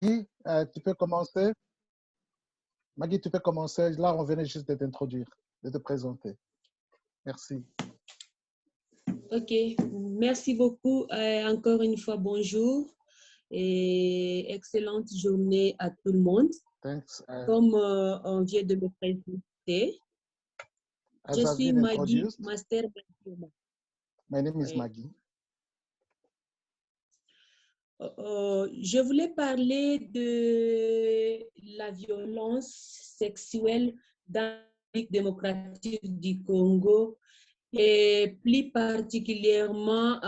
Tu peux commencer. Maggie, tu peux commencer. Là, on venait juste de t'introduire, de te présenter. Merci. Ok, merci beaucoup. Encore une fois, bonjour et excellente journée à tout le monde. Thanks. Comme on vient de me présenter, je suis Maggie, master diplôme. My name is Maggie. Je voulais parler de la violence sexuelle dans la République démocratique du Congo et plus particulièrement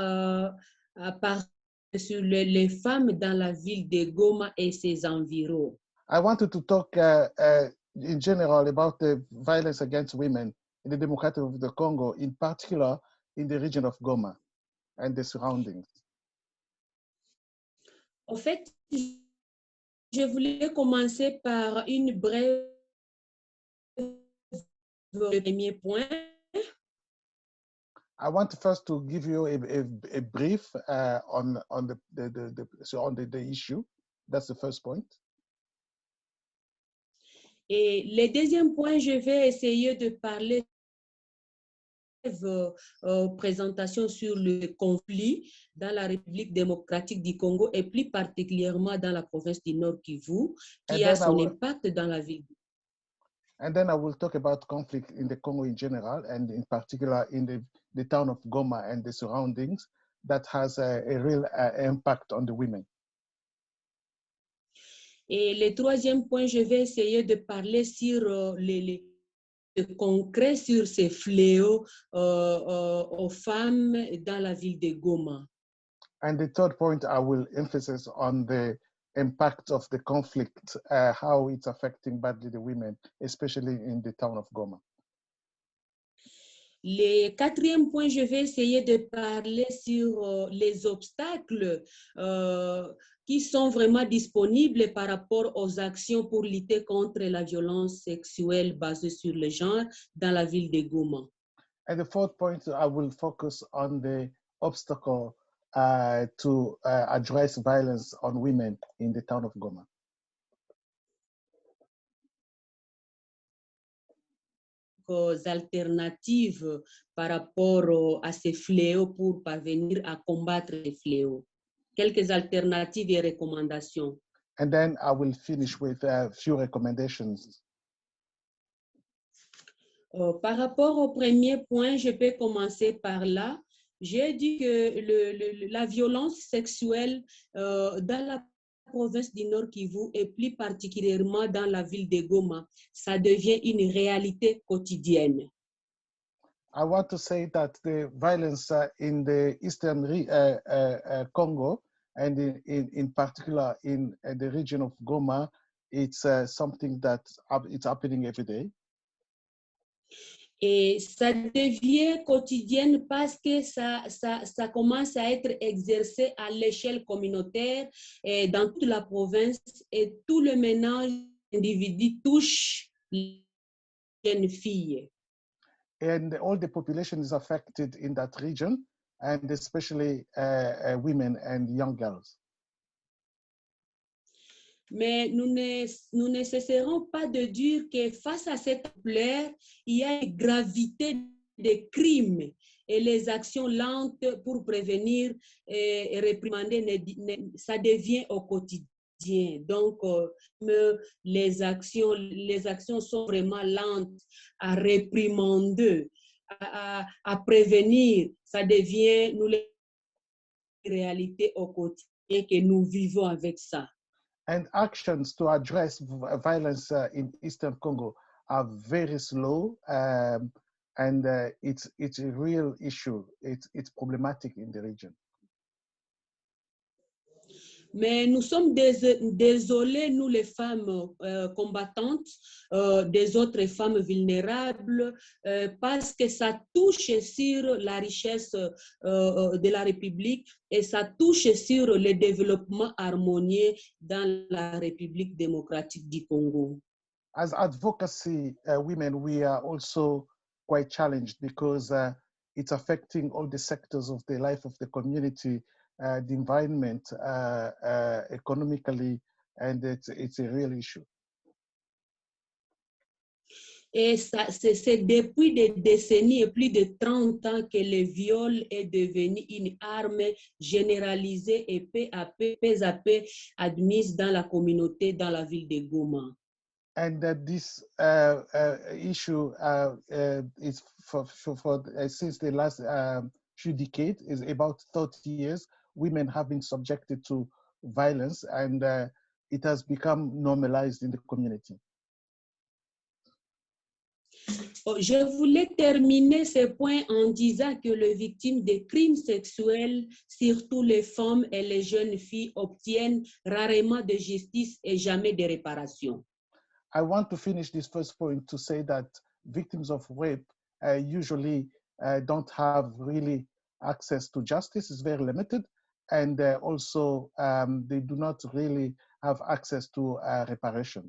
sur les femmes dans la ville de Goma et ses environs. I wanted to talk in general about the violence against women in the Democratic of the Congo, in particular in the region of Goma and the surroundings. En fait, je voulais commencer par une brève premier point. I want first to give you a brief on the issue. That's the first point. Et le deuxième point, je vais essayer de parler présentation sur le conflit dans la République démocratique du Congo et plus particulièrement dans la province du Nord Kivu, qui a son impact dans la ville. And then I will talk about conflict in the Congo in general, and in particular in the town of Goma and the surroundings that has a real impact on the women. Et le troisième point, je vais essayer de parler sur les concret sur ces fléaux aux femmes dans la ville de Goma. And the third point, I will emphasize on the impact of the conflict, how it's affecting badly the women, especially in the town of Goma. Le quatrième point, je vais essayer de parler sur les obstacles qui sont vraiment disponibles par rapport aux actions pour lutter contre la violence sexuelle basée sur le genre dans la ville de Goma. And the fourth point, I will focus on the obstacle to address violence on women in the town of Goma. Alternatives par rapport à ces fléaux pour parvenir à combattre les fléaux. Quelques alternatives et recommandations. And then I will finish with a few recommendations. Par rapport au premier point, je peux commencer par là. J'ai dit que la violence sexuelle dans la province du Nord Kivu et plus particulièrement dans la ville de Goma, ça devient une réalité quotidienne. I want to say that the violence in the eastern Congo and in particular in the region of Goma, it's something that it's happening every day. Et ça devient quotidienne parce que ça commence à être exercé à l'échelle communautaire et dans toute la province et tout le ménage individu touche les jeunes filles. And all the population is affected in that region, and especially women and young girls. Mais nous ne cesserons pas de dire que face à cette ampleur, il y a une gravité des crimes et les actions lentes pour prévenir et réprimander, ça devient au quotidien. Donc, les actions sont vraiment lentes à réprimander, à prévenir. Ça devient nous les réalités au quotidien que nous vivons avec ça. And actions to address violence in Eastern Congo are very slow, and it's a real issue. It's problematic in the region. Mais nous sommes désolés, nous les femmes combattantes, des autres femmes vulnérables, parce que ça touche sur la richesse de la République et ça touche sur le développement harmonieux dans la République démocratique du Congo. As advocacy women, we are also quite challenged because it's affecting all the sectors of the life of the community, the environment, economically, and it's a real issue. Et c'est depuis des décennies et plus de 30 ans que le viol est devenu une arme généralisée et peu à peu admise dans la communauté dans la ville de Goma. And that this issue is since the last few decades, is about 30 years, women have been subjected to violence, and it has become normalized in the community. Je voulais terminer ce point en disant que les victimes de crimes sexuels, surtout les femmes et les jeunes filles, obtiennent rarement de justice et jamais de réparation. I want to finish this first point to say that victims of rape usually don't have really access to justice. It's very limited, and also they do not really have access to reparation.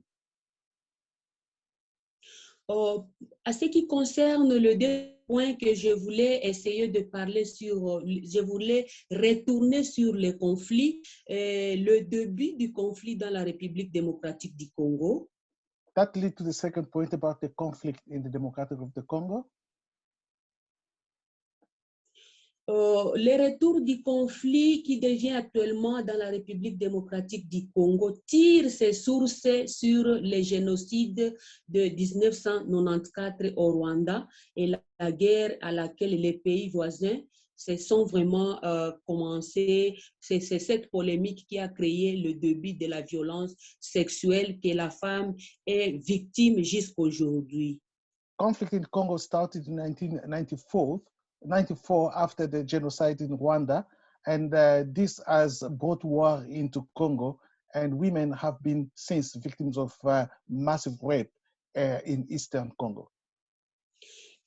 À ce qui concerne le deuxième point que je voulais essayer de parler sur, je voulais retourner sur le conflit, le début du conflit dans la République démocratique du Congo. That leads to the second point about the conflict in the Democratic of the Congo. Le retour du conflit qui devient actuellement dans la République démocratique du Congo tire ses sources sur le génocide de 1994 au Rwanda et la guerre à laquelle les pays voisins se sont vraiment commencés. C'est cette polémique qui a créé le début de la violence sexuelle que la femme est victime jusqu'aujourd'hui. Conflict in Congo started in 1994 after the genocide in Rwanda, and this has brought war into Congo, and women have been since victims of massive rape in Eastern Congo.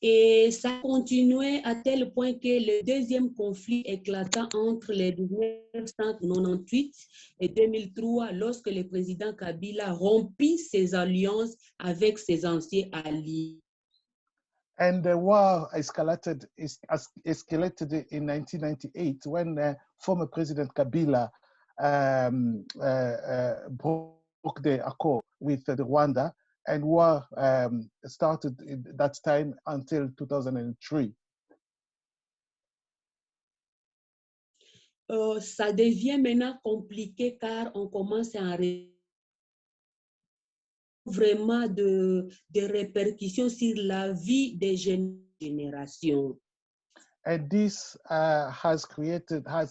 Et ça continuait à tel point que le deuxième conflit éclata entre les 1998 et 2003 lorsque le président Kabila rompit ses alliances avec ses anciens alliés. And the war escalated in 1998 when former President Kabila broke the accord with the Rwanda, and war started at that time until 2003. Ça devient maintenant compliqué car on commence à vraiment de répercussions sur la vie des jeunes générations. And this has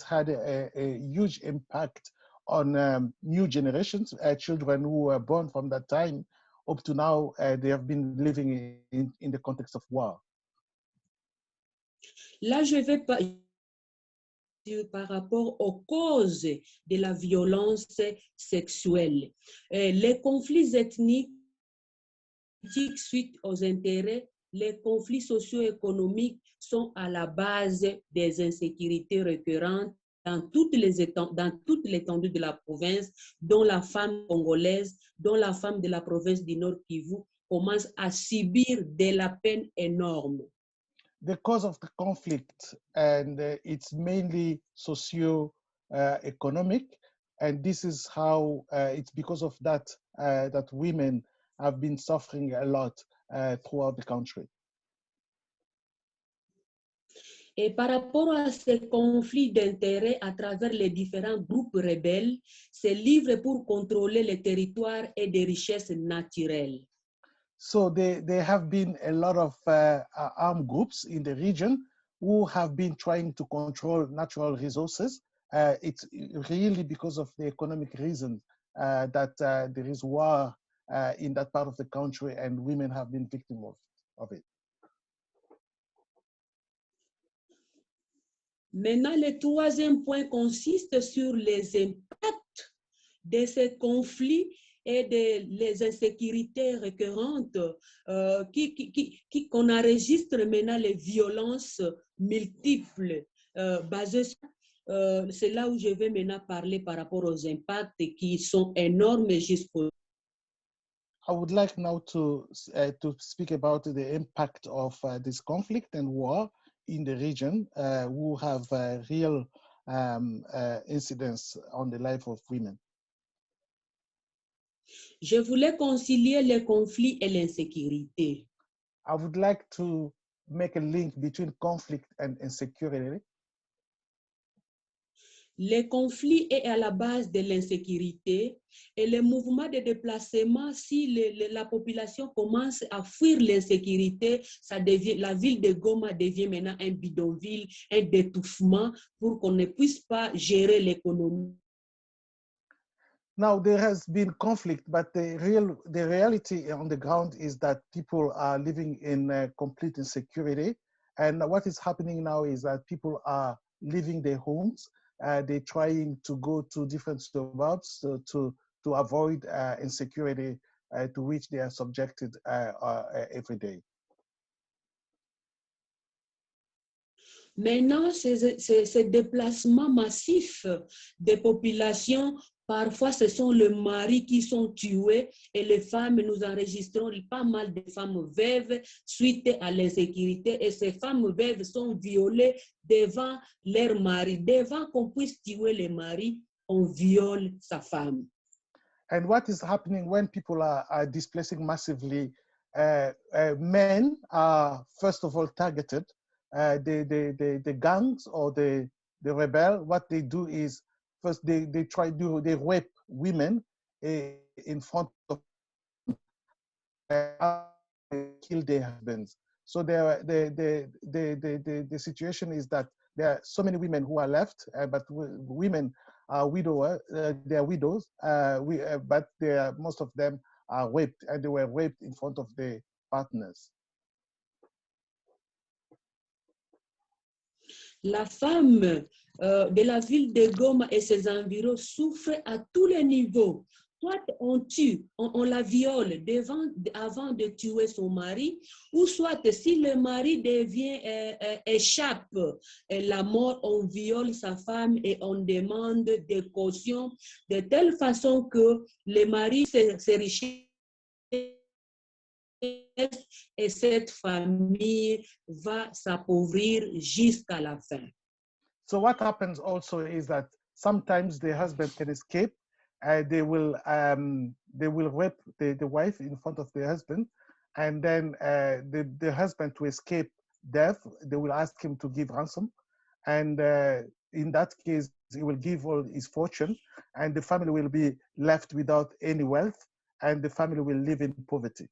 had a huge impact on new generations, children who were born from that time up to now. They have been living in the context of war. Là, je vais pas par rapport aux causes de la violence sexuelle. Les conflits ethniques suite aux intérêts, les conflits socio-économiques sont à la base des insécurités récurrentes dans toute l'étendue de la province, dont la femme congolaise, dont la femme de la province du Nord Kivu commence à subir de la peine énorme. The cause of the conflict, and it's mainly socio-economic, and this is how it's because of that that women have been suffering a lot throughout the country. Et par rapport à ces conflits d'intérêts à travers les différents groupes rebelles, se livrent pour contrôler les territoires et des richesses naturelles. So there have been a lot of armed groups in the region who have been trying to control natural resources. It's really because of the economic reason that there is war in that part of the country, and women have been victims of it. Maintenant, le troisième point consiste sur les impacts de ces conflits et de les insécurités récurrentes qu'on enregistre maintenant les violences multiples basées sur c'est là où je vais maintenant parler par rapport aux impacts qui sont énormes jusqu'au. I would like now to speak about the impact of this conflict and war in the region, who have real incidents on the life of women. Je voulais concilier les conflits et l'insécurité. I would like to make a link between conflict and insecurity. Les conflits est à la base de l'insécurité et les mouvements de déplacement, si la population commence à fuir l'insécurité, la ville de Goma devient maintenant un bidonville, un d'étouffement pour qu'on ne puisse pas gérer l'économie. Now there has been conflict, but the reality on the ground is that people are living in complete insecurity. And what is happening now is that people are leaving their homes. They're trying to go to different suburbs to avoid insecurity to which they are subjected every day. Maintenant, ces déplacements massifs des populations, parfois ce sont les maris qui sont tués et les femmes, nous enregistrons pas mal de femmes veuves suite à l'insécurité et ces femmes veuves sont violées devant leur mari. Devant qu'on puisse tuer les maris, on viole sa femme. And what is happening when people are displacing massively, men are first of all targeted. The gangs or the rebel, what they do is first they rape women in front of kill their husbands. So the situation is that there are so many women who are left, but women are widows. They are widows, but most of them are raped, and they were raped in front of their partners. La femme de la ville de Goma et ses environs souffre à tous les niveaux. Soit on tue, on la viole avant de tuer son mari, ou soit si le mari échappe la mort, on viole sa femme et on demande des cautions de telle façon que le mari s'enrichit et cette famille va s'appauvrir jusqu'à la fin. So what happens also is that sometimes the husband can escape. They will rape the wife in front of the husband, and then the husband, to escape death, they will ask him to give ransom, and in that case he will give all his fortune, and the family will be left without any wealth, and the family will live in poverty.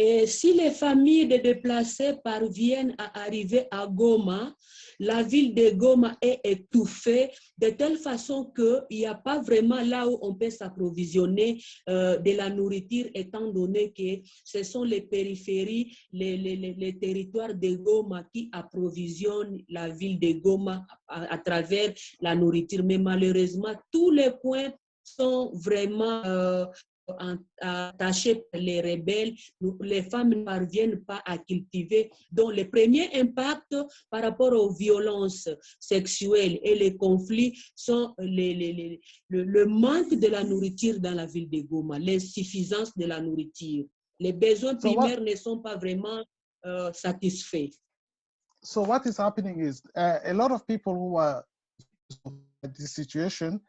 Et si les familles de déplacés parviennent à arriver à Goma, la ville de Goma est étouffée de telle façon qu'il n'y a pas vraiment là où on peut s'approvisionner de la nourriture, étant donné que ce sont les périphéries, les territoires de Goma qui approvisionnent la ville de Goma à travers la nourriture. Mais malheureusement, tous les coins sont vraiment attachés par les rebelles, les femmes ne parviennent pas à cultiver. Donc, le premier impact par rapport aux violences sexuelles et les conflits sont le manque de la nourriture dans la ville de Goma, l'insuffisance de la nourriture. Les besoins primaires ne sont pas vraiment satisfaits. So what is happening is a lot of people who are in this situation,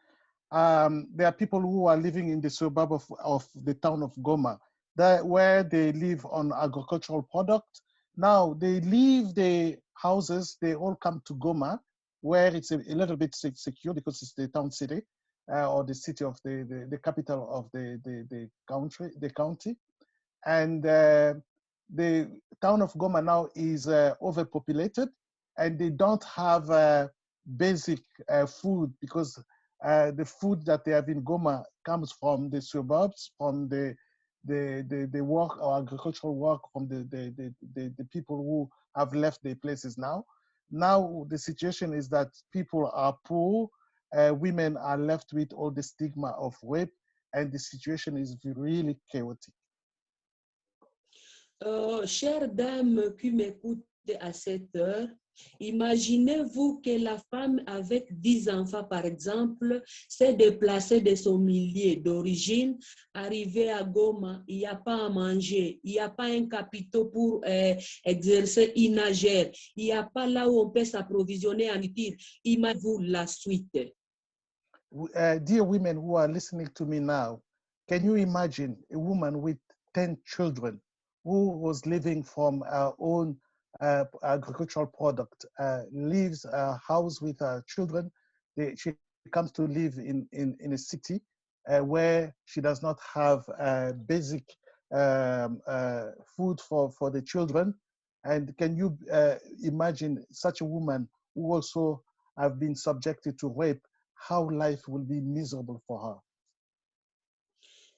there are people who are living in the suburb of the town of Goma, where they live on agricultural products. Now they leave the houses, they all come to Goma, where it's a little bit secure because it's the town city or the city of the capital of the county. And the town of Goma now is overpopulated, and they don't have basic food because the food that they have in Goma comes from the suburbs, from the work or agricultural work from the people who have left their places now. Now the situation is that people are poor, women are left with all the stigma of rape, and the situation is really chaotic. Chères dames qui m'écoutent à cette heure, imaginez-vous que la femme avec 10 enfants, par exemple, s'est déplacée de son milieu d'origine, arrivée à Goma, il n'y a pas à manger, il n'y a pas un capitaux pour exercer une nagère, il n'y a pas là où on peut s'approvisionner en nourriture. Imaginez-vous la suite. dear women who are listening to me now, can you imagine a woman with 10 children who was living from her own agricultural product, leaves a house with her children? She comes to live in a city where she does not have basic food for the children. And can you imagine such a woman who also have been subjected to rape, how life will be miserable for her?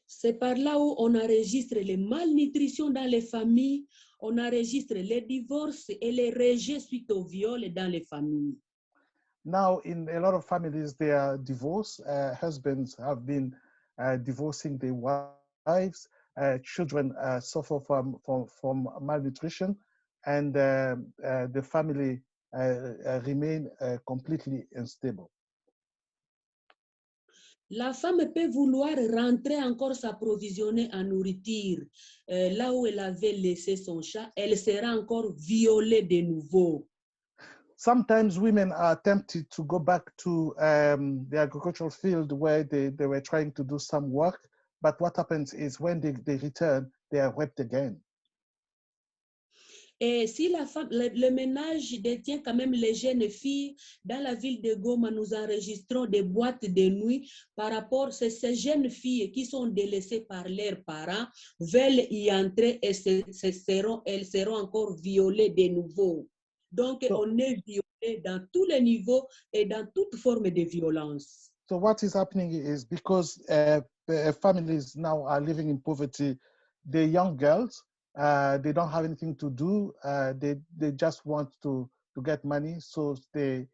C'est par là où on enregistre les malnutritions dans les familles, on enregistre les divorces et les rejets suite au viol dans les familles. Now, in a lot of families, they are divorced. Husbands have been divorcing their wives. Children suffer from malnutrition, and the family remain completely unstable. La femme peut vouloir rentrer encore s'approvisionner en nourriture. Là où elle avait laissé son chat, elle sera encore violée de nouveau. Sometimes women are tempted to go back to the agricultural field where they were trying to do some work. But what happens is when they return, they are raped again. Et si la femme, le ménage détient quand même les jeunes filles, dans la ville de Goma, nous enregistrons des boîtes de nuit par rapport à ces jeunes filles qui sont délaissées par leurs parents, veulent y entrer et elles seront encore violées de nouveau. Donc, on est violé dans tous les niveaux et dans toute forme de violence. So what is happening is because families now are living in poverty, the young girls, they don't have anything to do. They just want to get money. So they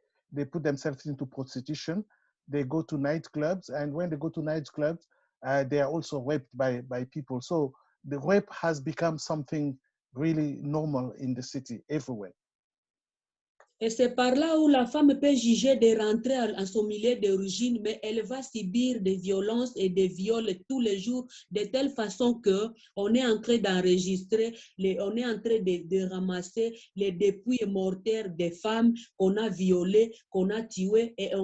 put themselves into prostitution. They go to nightclubs. And when they go to nightclubs, they are also raped by people. So the rape has become something really normal in the city, everywhere. Et c'est par là où la femme peut juger de rentrer en son milieu d'origine, mais elle va subir des violences et des viols tous les jours, de telle façon qu'on est en train d'enregistrer, on est en train de ramasser les dépouilles mortelles des femmes qu'on a violées, qu'on a tuées, et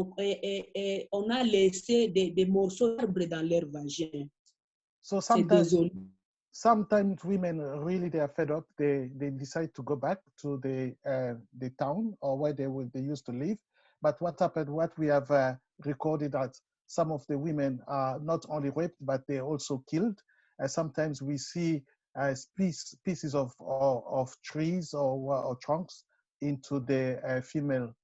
on a laissé des morceaux d'arbre dans leur vagin. So C'est désolé. sometimes women really, they are fed up. They decide to go back to the town or where they used to live. But what happened? What we have recorded that some of the women are not only raped, but they're also killed. Sometimes we see pieces of trees or trunks into the female.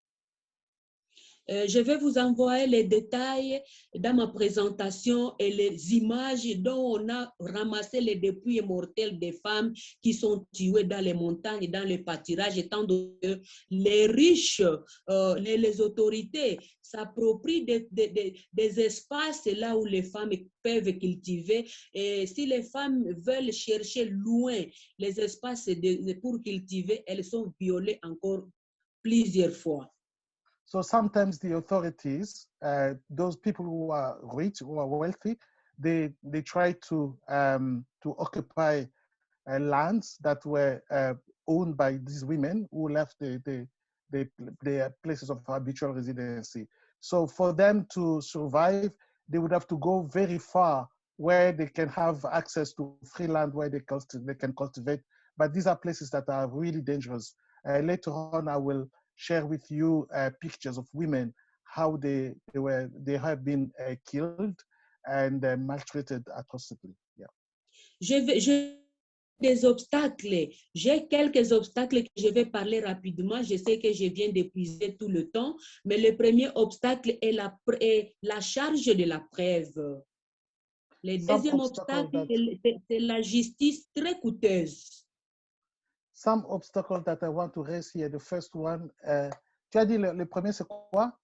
Je vais vous envoyer les détails dans ma présentation et les images dont on a ramassé les dépouilles mortelles des femmes qui sont tuées dans les montagnes, dans les pâturages, étant donné que les riches, les autorités s'approprient des espaces là où les femmes peuvent cultiver. Et si les femmes veulent chercher loin les espaces pour cultiver, elles sont violées encore plusieurs fois. So sometimes the authorities, those people who are rich, who are wealthy, they try to occupy lands that were owned by these women who left their places of habitual residency. So for them to survive, they would have to go very far where they can have access to free land where they can cultivate. But these are places that are really dangerous. Later on, I will share with you pictures of women, how they have been killed and maltreated atrociously. Yeah. J'ai des obstacles. J'ai quelques obstacles que je vais parler rapidement. Je sais que je viens d'épuiser tout le temps, mais le premier obstacle est la charge de la preuve. Le deuxième obstacle, c'est la justice très coûteuse. Some obstacles that I want to raise here. The first one, tu as dit le premier, c'est quoi?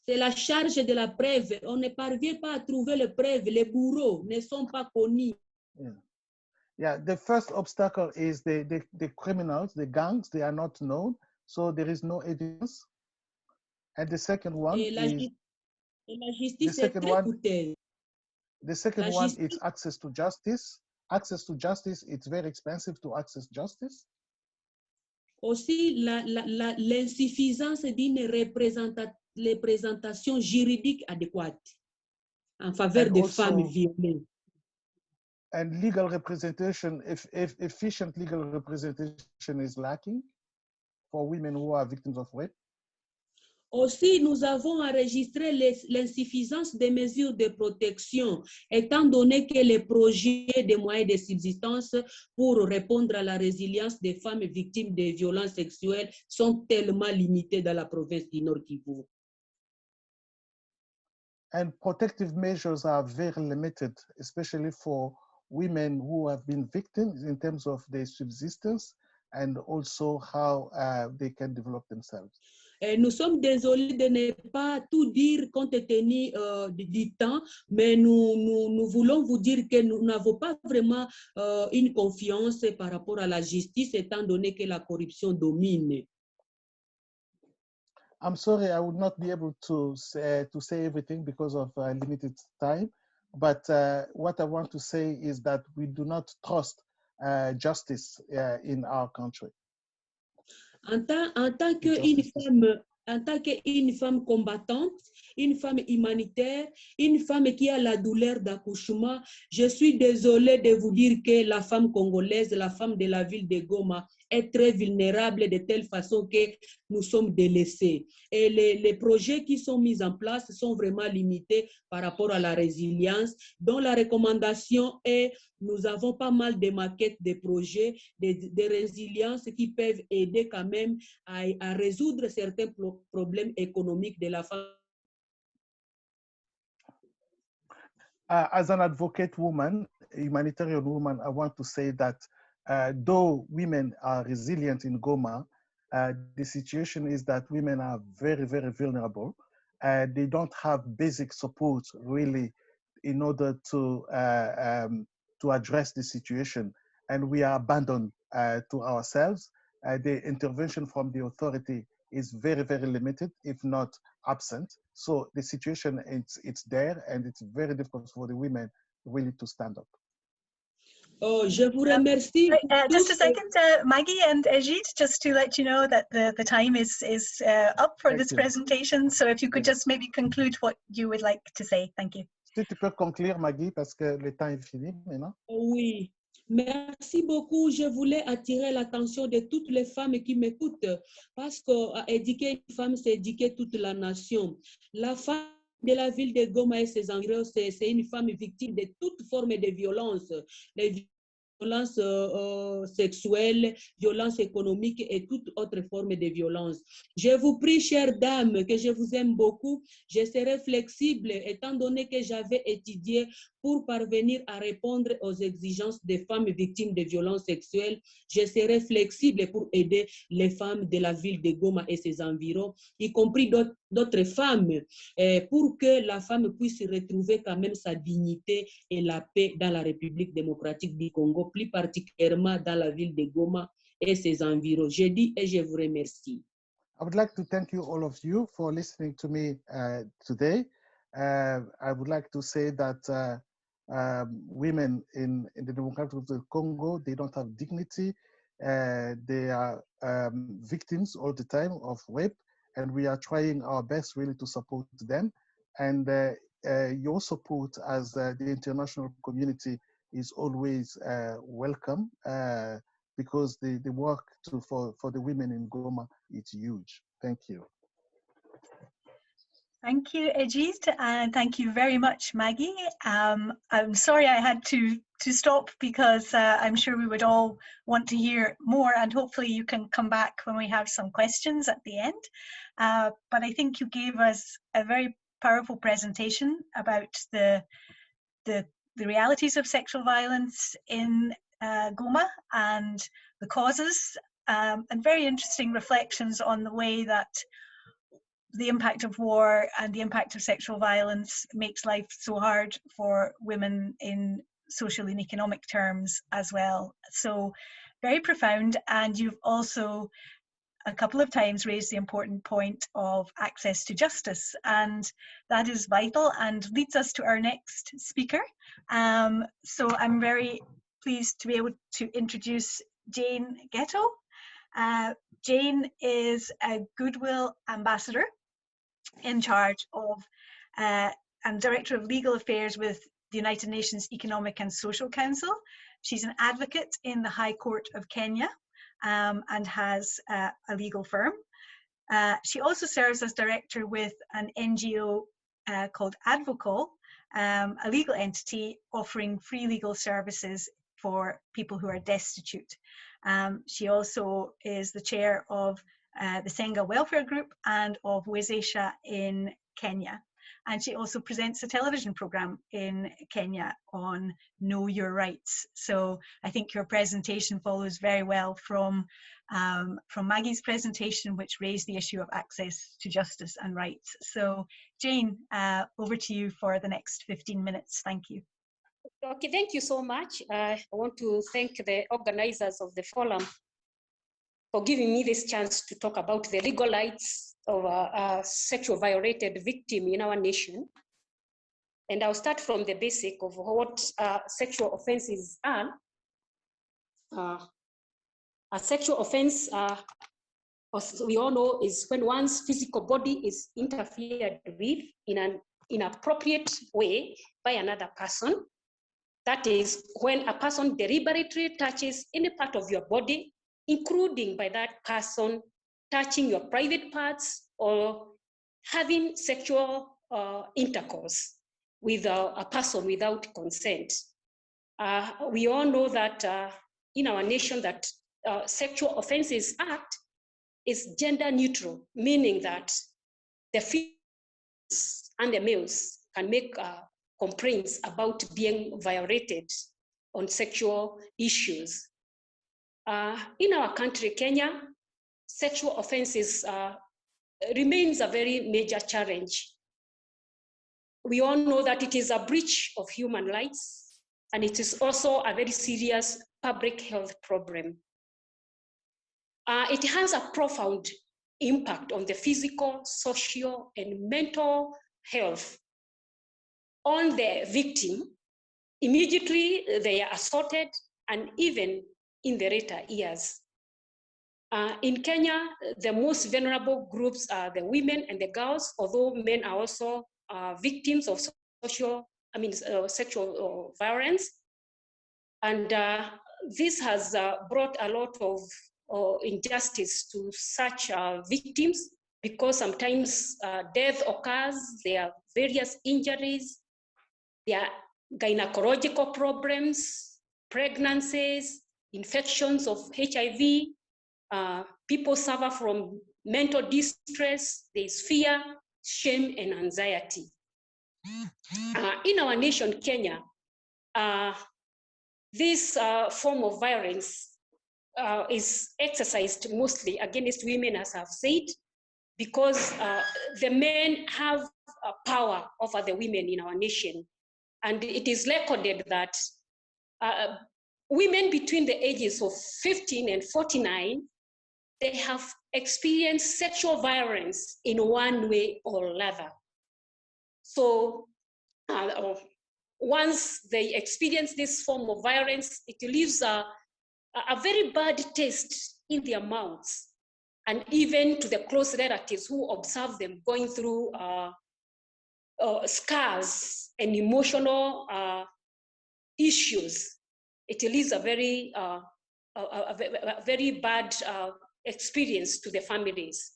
C'est la charge de la preuve. On ne parvient pas à trouver les preuves. Les bourreaux ne sont pas connus. Yeah, the first obstacle is the criminals, the gangs, they are not known, so there is no evidence. And the second one la justice est très coûteuse. The second one is access to justice. Access to justice, it's very expensive to access justice. Aussi, l'insuffisance d'une représentation les présentations juridiques adéquates en faveur And des femmes also, violées. and legal representation, if efficient legal representation is lacking for women who are victims of rape. Aussi, nous avons enregistré l'insuffisance des mesures de protection, étant donné que les projets des moyens de subsistance pour répondre à la résilience des femmes victimes de violences sexuelles sont tellement limités dans la province du Nord Kivu. And protective measures are very limited, especially for women who have been victims in terms of their subsistence and also how they can develop themselves. Nous sommes désolés de ne pas tout dire compte tenu du temps, mais nous voulons vous dire que nous n'avons pas vraiment une confiance par rapport à la justice, étant donné que la corruption domine. I'm sorry, I would not be able to say everything because of limited time, but what I want to say is that we do not trust justice in our country. En tant qu'une femme combattante, une femme humanitaire, une femme qui a la douleur d'accouchement, je suis désolée de vous dire que la femme congolaise, la femme de la ville de Goma, est très vulnérable de telle façon que nous sommes délaissés. Et les projets qui sont mis en place sont vraiment limités par rapport à la résilience, dont la recommandation est, nous avons pas mal de maquettes de projets de résilience qui peuvent aider quand même à résoudre certains problèmes économiques de la femme. As an advocate woman, a humanitarian woman, I want to say that though women are resilient in Goma, the situation is that women are very, very vulnerable. They don't have basic support really in order to address the situation. And we are abandoned to ourselves. The intervention from the authority is very, very limited, if not absent. So the situation, it's there, and it's very difficult for the women really to stand up. Oh, je vous remercie. Just a second, Maggie and Ejid, just to let you know that the time is up for this presentation. So if you could just maybe conclude what you would like to say. Thank you. Si tu peux conclure, Maggie, parce que le temps est fini maintenant. Oui. Merci beaucoup. Je voulais attirer l'attention de toutes les femmes qui m'écoutent parce qu'éduquer une femme, c'est éduquer toute la nation. La femme de la ville de Goma et ses environs, c'est une femme victime de toute forme de violence. Les violences sexuelles, violences économiques et toute autre forme de violence. Je vous prie, chères dames, que je vous aime beaucoup. Je serai flexible étant donné que j'avais étudié pour parvenir à répondre aux exigences des femmes victimes de violences sexuelles. Je serai flexible pour aider les femmes de la ville de Goma et ses environs, y compris d'autres femmes, pour que la femme puisse retrouver quand même sa dignité et la paix dans la République démocratique du Congo, plus particulièrement dans la ville de Goma et ses environs. Je dis et je vous remercie. I would like to thank you, all of you, for listening to me today. I would like to say that women in the Democratic Republic of Congo, they don't have dignity. They are victims all the time of rape, and we are trying our best really to support them. And your support as the international community is always welcome because the work for the women in Goma is huge. Thank you. Thank you, Ejid, and thank you very much, Maggie. I'm sorry I had to stop because I'm sure we would all want to hear more, and hopefully you can come back when we have some questions at the end. But I think you gave us a very powerful presentation about the realities of sexual violence in Goma and the causes, and very interesting reflections on the way that the impact of war and the impact of sexual violence makes life so hard for women in social and economic terms as well. So very profound. And you've also a couple of times raised the important point of access to justice, and that is vital and leads us to our next speaker. So I'm very pleased to be able to introduce Jane Ghetto. Jane is a Goodwill ambassador, in charge of and Director of Legal Affairs with the United Nations Economic and Social Council. She's an advocate in the High Court of Kenya and has a legal firm. She also serves as director with an NGO called AkiDwA, a legal entity offering free legal services for people who are destitute. She also is the chair of the Senga Welfare Group and of Wezesha in Kenya. And she also presents a television program in Kenya on Know Your Rights. So I think your presentation follows very well from Maggie's presentation, which raised the issue of access to justice and rights. So Jane, over to you for the next 15 minutes. Thank you. Okay, thank you so much. I want to thank the organizers of the forum for giving me this chance to talk about the legal rights of a sexual violated victim in our nation. And I'll start from the basic of what sexual offenses are. A sexual offense, as we all know, is when one's physical body is interfered with in an inappropriate way by another person. That is when a person deliberately touches any part of your body, including by that person touching your private parts or having sexual intercourse with a person without consent. We all know that in our nation that Sexual Offences Act is gender neutral, meaning that the females and the males can make complaints about being violated on sexual issues. In our country, Kenya, sexual offenses remains a very major challenge. We all know that it is a breach of human rights, and it is also a very serious public health problem. It has a profound impact on the physical, social, and mental health on the victim. Immediately they are assaulted, and even in the later years. In Kenya, the most vulnerable groups are the women and the girls, although men are also victims of sexual violence. And this has brought a lot of injustice to such victims, because sometimes death occurs, there are various injuries, there are gynecological problems, pregnancies, infections of HIV, people suffer from mental distress, there's fear, shame, and anxiety. In our nation, Kenya, this form of violence is exercised mostly against women, as I've said, because the men have power over the women in our nation. And it is recorded that women between the ages of 15 and 49, they have experienced sexual violence in one way or another. So once they experience this form of violence, it leaves a very bad taste in their mouths, and even to the close relatives who observe them going through scars and emotional issues. It leaves a very bad experience to the families.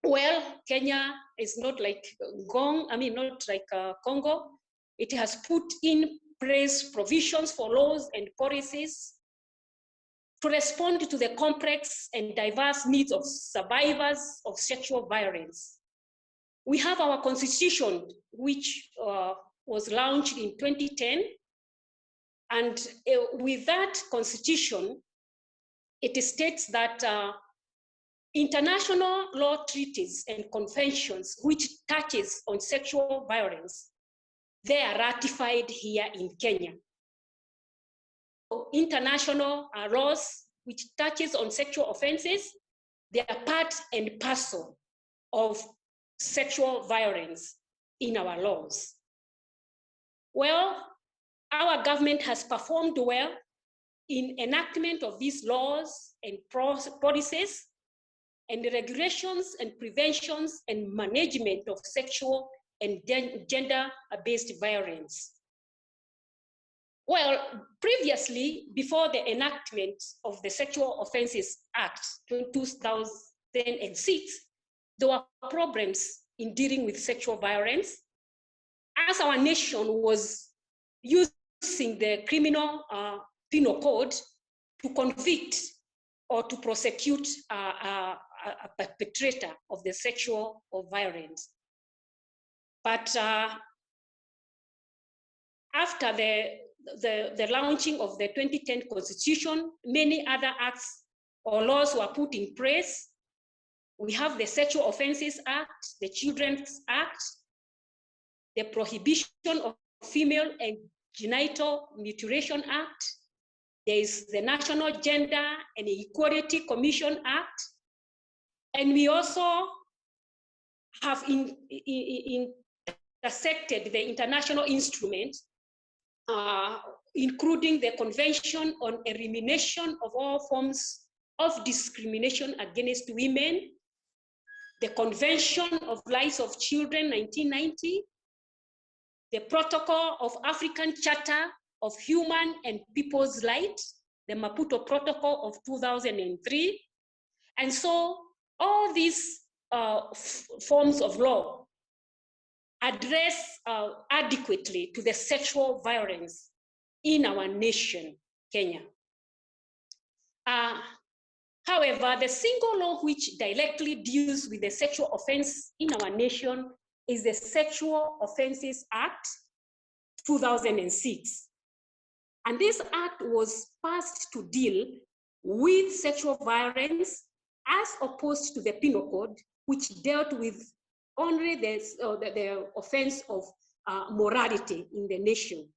Well, Kenya is not like Congo. It has put in place provisions for laws and policies to respond to the complex and diverse needs of survivors of sexual violence. We have our constitution, which was launched in 2010. And with that constitution, it states that international law treaties and conventions which touches on sexual violence, they are ratified here in Kenya. So international laws which touches on sexual offenses, they are part and parcel of sexual violence in our laws. Well, our government has performed well in enactment of these laws and policies, and the regulations and preventions and management of sexual and gender-based violence. Well, previously, before the enactment of the Sexual Offences Act 2006, there were problems in dealing with sexual violence, as our nation was using the criminal penal code to convict or to prosecute a perpetrator of the sexual violence. But after the launching of the 2010 Constitution, many other acts or laws were put in place. We have the Sexual Offences Act, the Children's Act, the Prohibition of Female and Genital Mutilation Act. There is the National Gender and Equality Commission Act. And we also have intersected the international instruments, including the Convention on Elimination of All Forms of Discrimination Against Women, the Convention of Rights of Children, 1990, the Protocol of African Charter of Human and People's Rights, the Maputo Protocol of 2003. And so all these forms of law address adequately to the sexual violence in our nation, Kenya. However, the single law which directly deals with the sexual offense in our nation is the Sexual Offences Act 2006. And this act was passed to deal with sexual violence as opposed to the penal code, which dealt with only the offense of morality in the nation.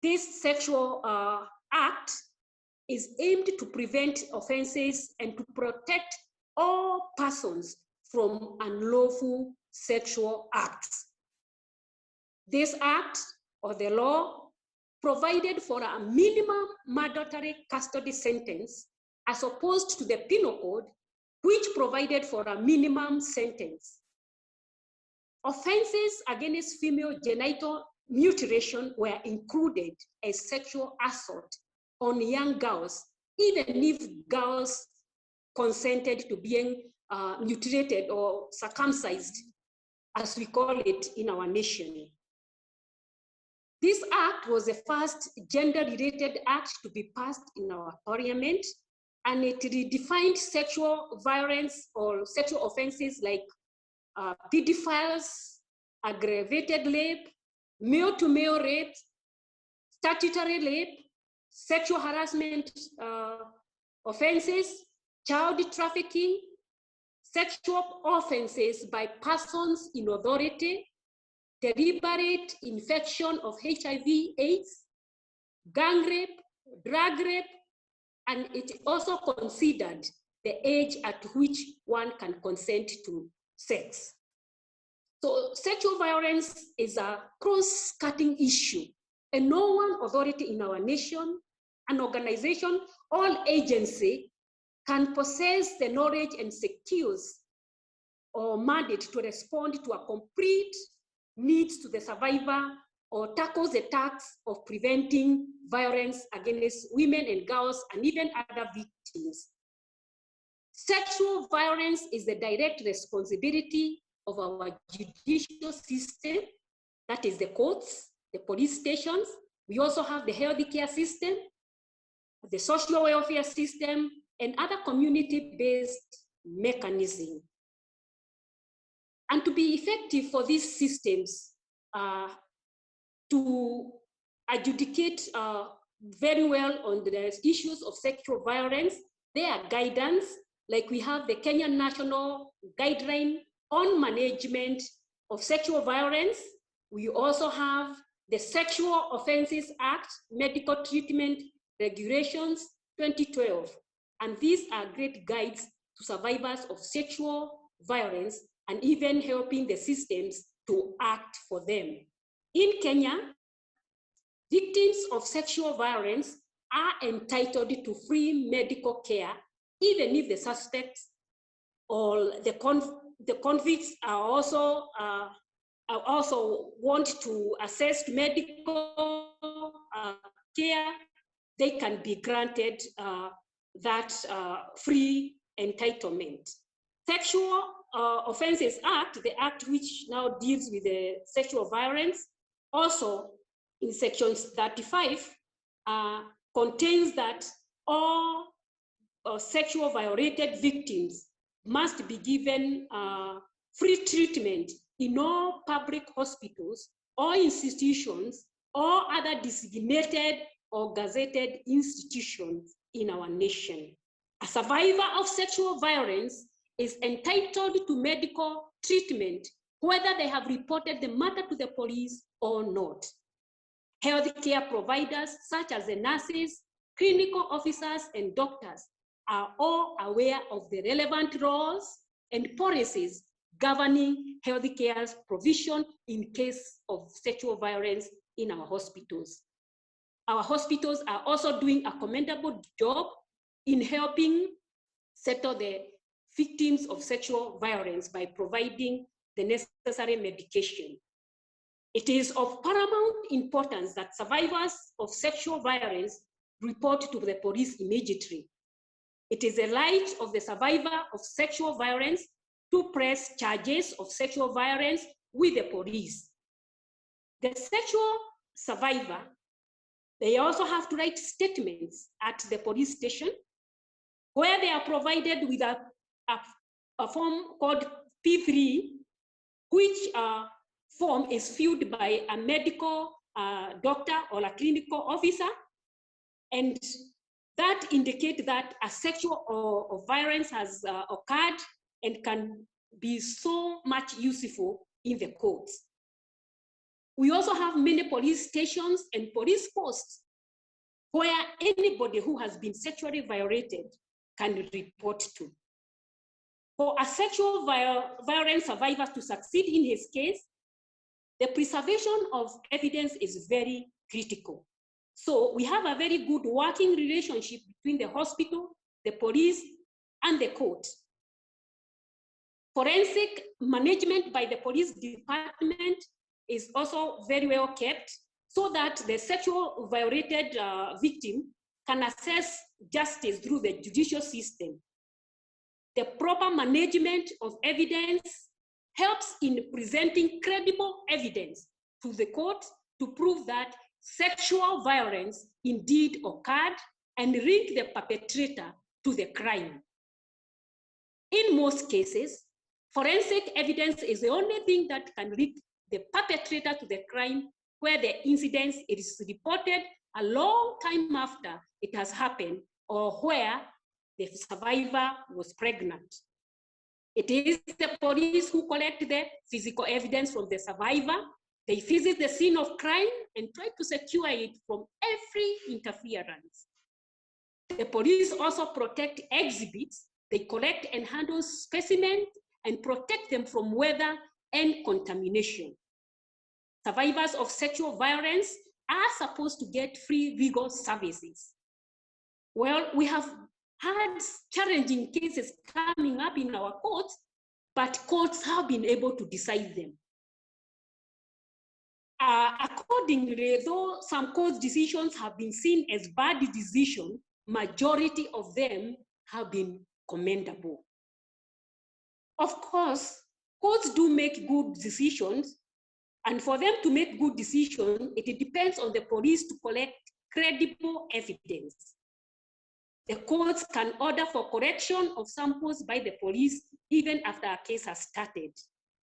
This sexual act is aimed to prevent offenses and to protect all persons from unlawful sexual acts. This act, or the law, provided for a minimum mandatory custody sentence as opposed to the penal code, which provided for a minimum sentence. Offenses against female genital mutilation were included as sexual assault on young girls, even if girls consented to being mutilated or circumcised, as we call it in our nation. This act was the first gender-related act to be passed in our parliament, and it redefined sexual violence or sexual offenses like pedophiles, aggravated rape, male-to-male rape, statutory rape, sexual harassment offenses, child trafficking, sexual offenses by persons in authority, deliberate infection of HIV/AIDS, gang rape, drug rape, and it also considered the age at which one can consent to sex. So sexual violence is a cross-cutting issue, and no one authority in our nation, an organization, or agency can possess the knowledge and skills or mandate to respond to a complete needs to the survivor or tackles the task of preventing violence against women and girls and even other victims. Sexual violence is the direct responsibility of our judicial system, that is the courts, the police stations. We also have the healthcare system, the social welfare system, and other community-based mechanisms. And to be effective for these systems to adjudicate very well on the issues of sexual violence, there are guidance, like we have the Kenyan National Guideline on Management of Sexual Violence. We also have the Sexual Offences Act, Medical Treatment Regulations 2012. And these are great guides to survivors of sexual violence and even helping the systems to act for them. In Kenya, victims of sexual violence are entitled to free medical care, even if the suspects or the convicts are also want to access medical care, they can be granted that free entitlement. Sexual Offences Act, the act which now deals with the sexual violence, also in section 35 contains that all sexual violated victims must be given free treatment in all public hospitals or institutions or other designated or gazetted institutions in our nation. A survivor of sexual violence is entitled to medical treatment, whether they have reported the matter to the police or not. Healthcare providers, such as the nurses, clinical officers, and doctors, are all aware of the relevant laws and policies governing healthcare's provision in case of sexual violence in our hospitals. Our hospitals are also doing a commendable job in helping settle the victims of sexual violence by providing the necessary medication. It is of paramount importance that survivors of sexual violence report to the police immediately. It is the right of the survivor of sexual violence to press charges of sexual violence with the police. The sexual survivor, they also have to write statements at the police station where they are provided with a form called P3, which form is filled by a medical doctor or a clinical officer, and that indicates that a sexual or violence has occurred and can be so much useful in the courts. We also have many police stations and police posts where anybody who has been sexually violated can report to. For a sexual violence survivor to succeed in his case, the preservation of evidence is very critical. So we have a very good working relationship between the hospital, the police, and the court. Forensic management by the police department is also very well kept so that the sexual violated victim can access justice through the judicial system. The proper management of evidence helps in presenting credible evidence to the court to prove that sexual violence indeed occurred and link the perpetrator to the crime. In most cases, forensic evidence is the only thing that can link the perpetrator to the crime, where the incident is reported a long time after it has happened or where the survivor was pregnant. It is the police who collect the physical evidence from the survivor. They visit the scene of crime and try to secure it from every interference. The police also protect exhibits. They collect and handle specimens and protect them from weather and contamination. Survivors of sexual violence are supposed to get free legal services. Well, we have had challenging cases coming up in our courts, but courts have been able to decide them. Accordingly, though some court decisions have been seen as bad decisions, majority of them have been commendable. Of course, courts do make good decisions, and for them to make good decisions, it depends on the police to collect credible evidence. The courts can order for correction of samples by the police even after a case has started.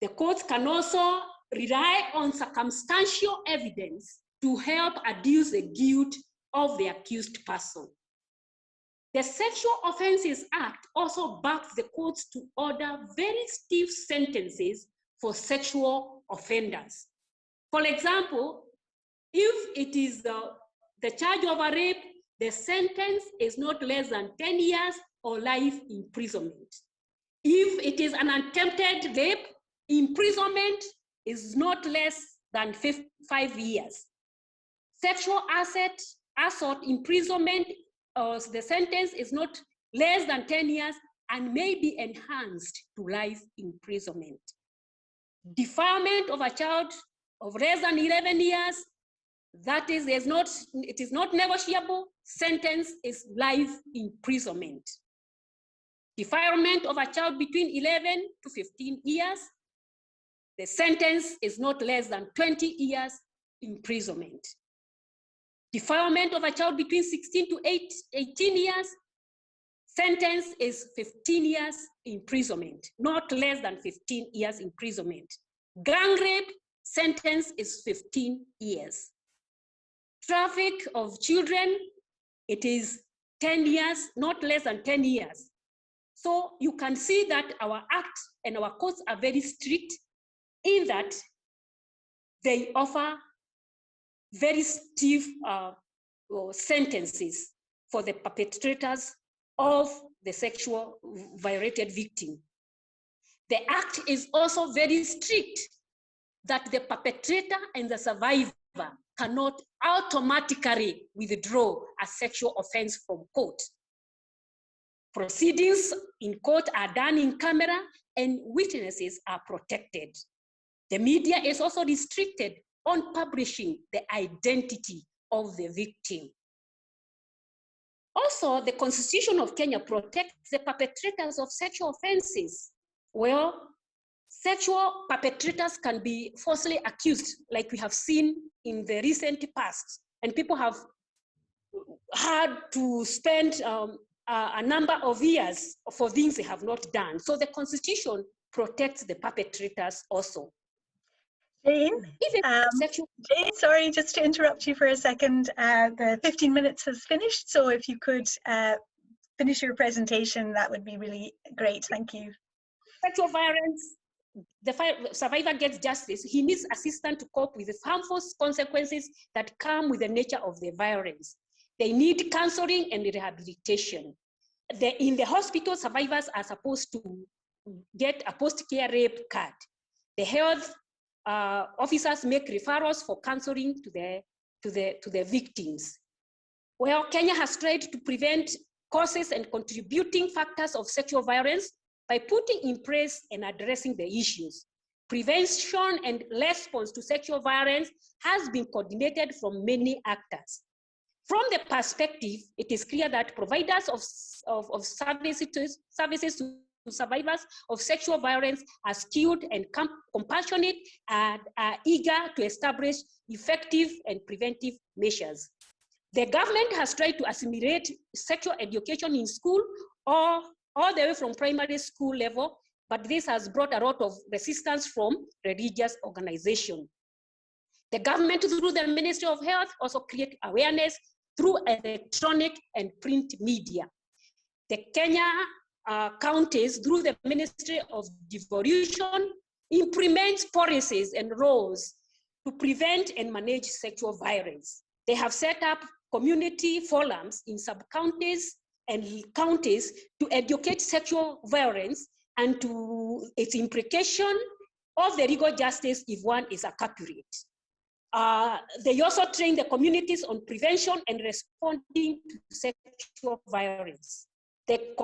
The courts can also rely on circumstantial evidence to help adduce the guilt of the accused person. The Sexual Offences Act also backs the courts to order very stiff sentences for sexual offenders. For example, if it is the charge of a rape, the sentence is not less than 10 years or life imprisonment. If it is an attempted rape, imprisonment is not less than 5 years. Sexual assault imprisonment, the sentence is not less than 10 years and may be enhanced to life imprisonment. Defilement of a child of less than 11 years, that is, it is not negotiable, sentence is life imprisonment. Defilement of a child between 11 to 15 years, the sentence is not less than 20 years imprisonment. Defilement of a child between 16 to 18 years, sentence is 15 years imprisonment, not less than 15 years imprisonment. Gang rape, sentence is 15 years. Traffic of children, it is 10 years, not less than 10 years. So you can see that our act and our courts are very strict in that they offer very stiff sentences for the perpetrators of the sexual violated victim. The act is also very strict that the perpetrator and the survivor cannot automatically withdraw a sexual offense from court. Proceedings in court are done in camera and witnesses are protected. The media is also restricted on publishing the identity of the victim. Also, the Constitution of Kenya protects the perpetrators of sexual offenses. Well, sexual perpetrators can be falsely accused, like we have seen in the recent past, and people have had to spend a number of years for things they have not done. So the Constitution protects the perpetrators also. Jane, Jane, sorry, just to interrupt you for a second. The 15 minutes has finished, so if you could finish your presentation, that would be really great. Thank you. Sexual violence, the survivor gets justice. He needs assistance to cope with the harmful consequences that come with the nature of the violence. They need counseling and rehabilitation. In the hospital, survivors are supposed to get a post-care rape card. The health officers make referrals for counseling to the victims. Well, Kenya has tried to prevent causes and contributing factors of sexual violence by putting in place and addressing the issues. Prevention and response to sexual violence has been coordinated from many actors. From the perspective, it is clear that providers of services to survivors of sexual violence are skilled and compassionate and are eager to establish effective and preventive measures. The government has tried to assimilate sexual education in school or all the way from primary school level, but this has brought a lot of resistance from religious organizations. The government, through the Ministry of Health, also create awareness through electronic and print media. The Kenya counties, through the Ministry of Devolution, implements policies and laws to prevent and manage sexual violence. They have set up community forums in sub-counties and counties to educate sexual violence and to its implication of the legal justice if one is a culprit. They also train the communities on prevention and responding to sexual violence. They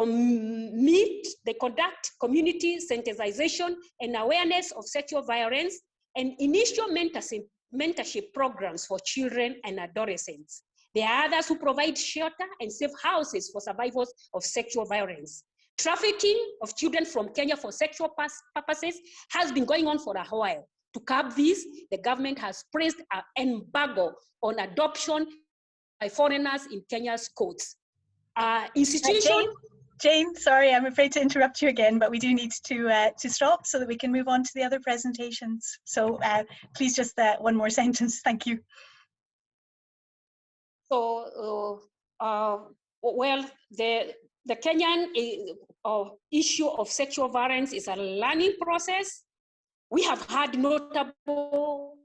conduct community sensitization and awareness of sexual violence and initial mentorship programs for children and adolescents. There are others who provide shelter and safe houses for survivors of sexual violence. Trafficking of children from Kenya for sexual purposes has been going on for a while. To curb this, the government has placed an embargo on adoption by foreigners in Kenya's courts. Jane, sorry, I'm afraid to interrupt you again, but we do need to stop so that we can move on to the other presentations. So please just one more sentence, thank you. So, well, the Kenyan issue of sexual violence is a learning process. We have had notable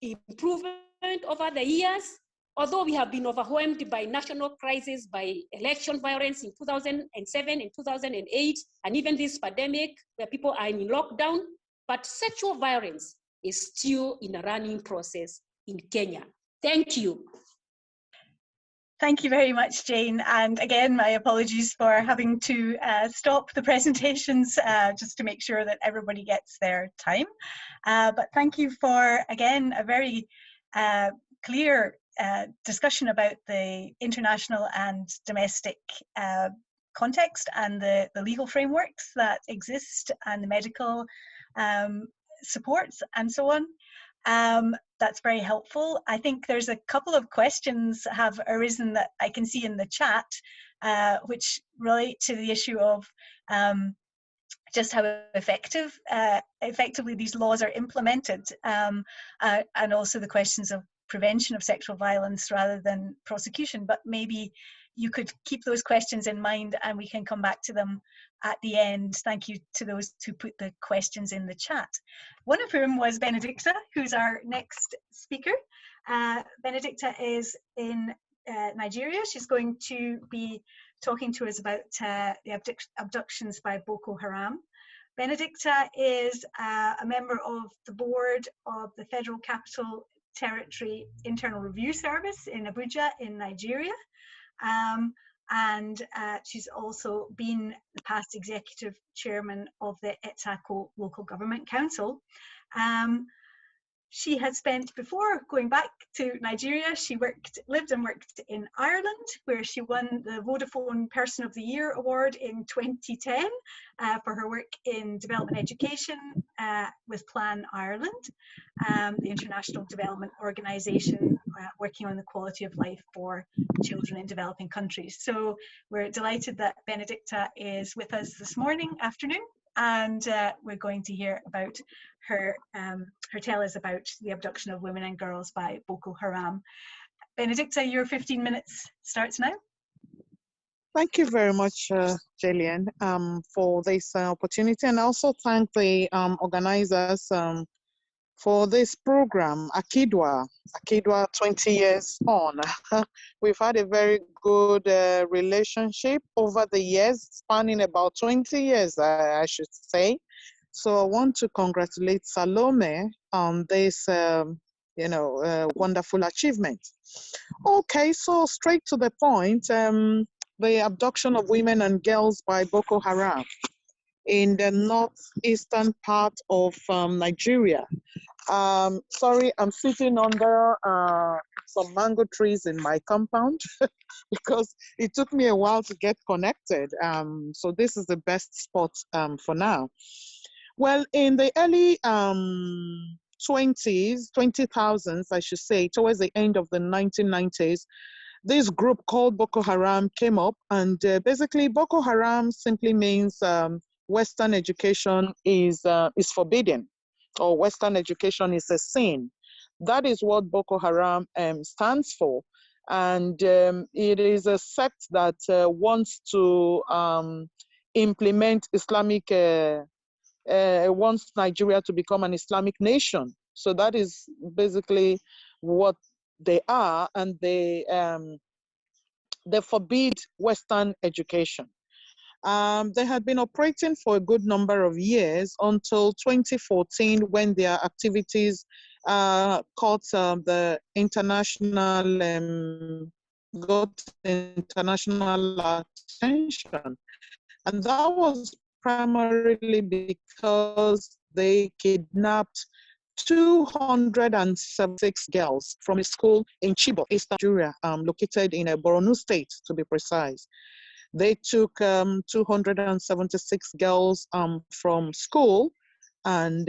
improvement over the years, although we have been overwhelmed by national crises, by election violence in 2007 and 2008, and even this pandemic where people are in lockdown, but sexual violence is still in a running process in Kenya. Thank you. Thank you very much, Jane. And again, my apologies for having to stop the presentations just to make sure that everybody gets their time. But thank you for, again, a very clear discussion about the international and domestic context and the legal frameworks that exist and the medical supports and so on. That's very helpful. I think there's a couple of questions have arisen that I can see in the chat, which relate to the issue of just how effectively these laws are implemented, and also the questions of prevention of sexual violence rather than prosecution. But maybe you could keep those questions in mind and we can come back to them at the end. Thank you to those who put the questions in the chat. One of whom was Benedicta, who's our next speaker. Benedicta is in Nigeria. She's going to be talking to us about the abductions by Boko Haram. Benedicta is a member of the board of the Federal Capital Territory Internal Review Service in Abuja in Nigeria. And she's also been the past executive chairman of the Etsako Local Government Council. She had spent, before going back to Nigeria, she lived and worked in Ireland, where she won the Vodafone Person of the Year Award in 2010 for her work in development education with Plan Ireland, the international development organisation working on the quality of life for children in developing countries. So we're delighted that Benedicta is with us this afternoon, and we're going to hear about her tell us about the abduction of women and girls by Boko Haram. Benedicta, your 15 minutes starts now. Thank you very much, Jillian, for this opportunity, and also thank the organizers for this program, AkiDwA 20 years on. We've had a very good relationship over the years, spanning about 20 years, I should say. So I want to congratulate Salome on this, wonderful achievement. Okay, so straight to the point, the abduction of women and girls by Boko Haram in the northeastern part of Nigeria. Sorry, I'm sitting under some mango trees in my compound because it took me a while to get connected. So this is the best spot for now. Well, in the early 20,000s, I should say, towards the end of the 1990s, this group called Boko Haram came up, and basically Boko Haram simply means Western education is forbidden, or Western education is a sin. That is what Boko Haram stands for. And it is a sect that wants to implement Islamic, wants Nigeria to become an Islamic nation. So that is basically what they are, and they forbid Western education. They had been operating for a good number of years until 2014, when their activities caught the international, got international attention. And that was primarily because they kidnapped 276 girls from a school in Chibok, East Nigeria, located in Borno State, to be precise. They took 276 girls from school and,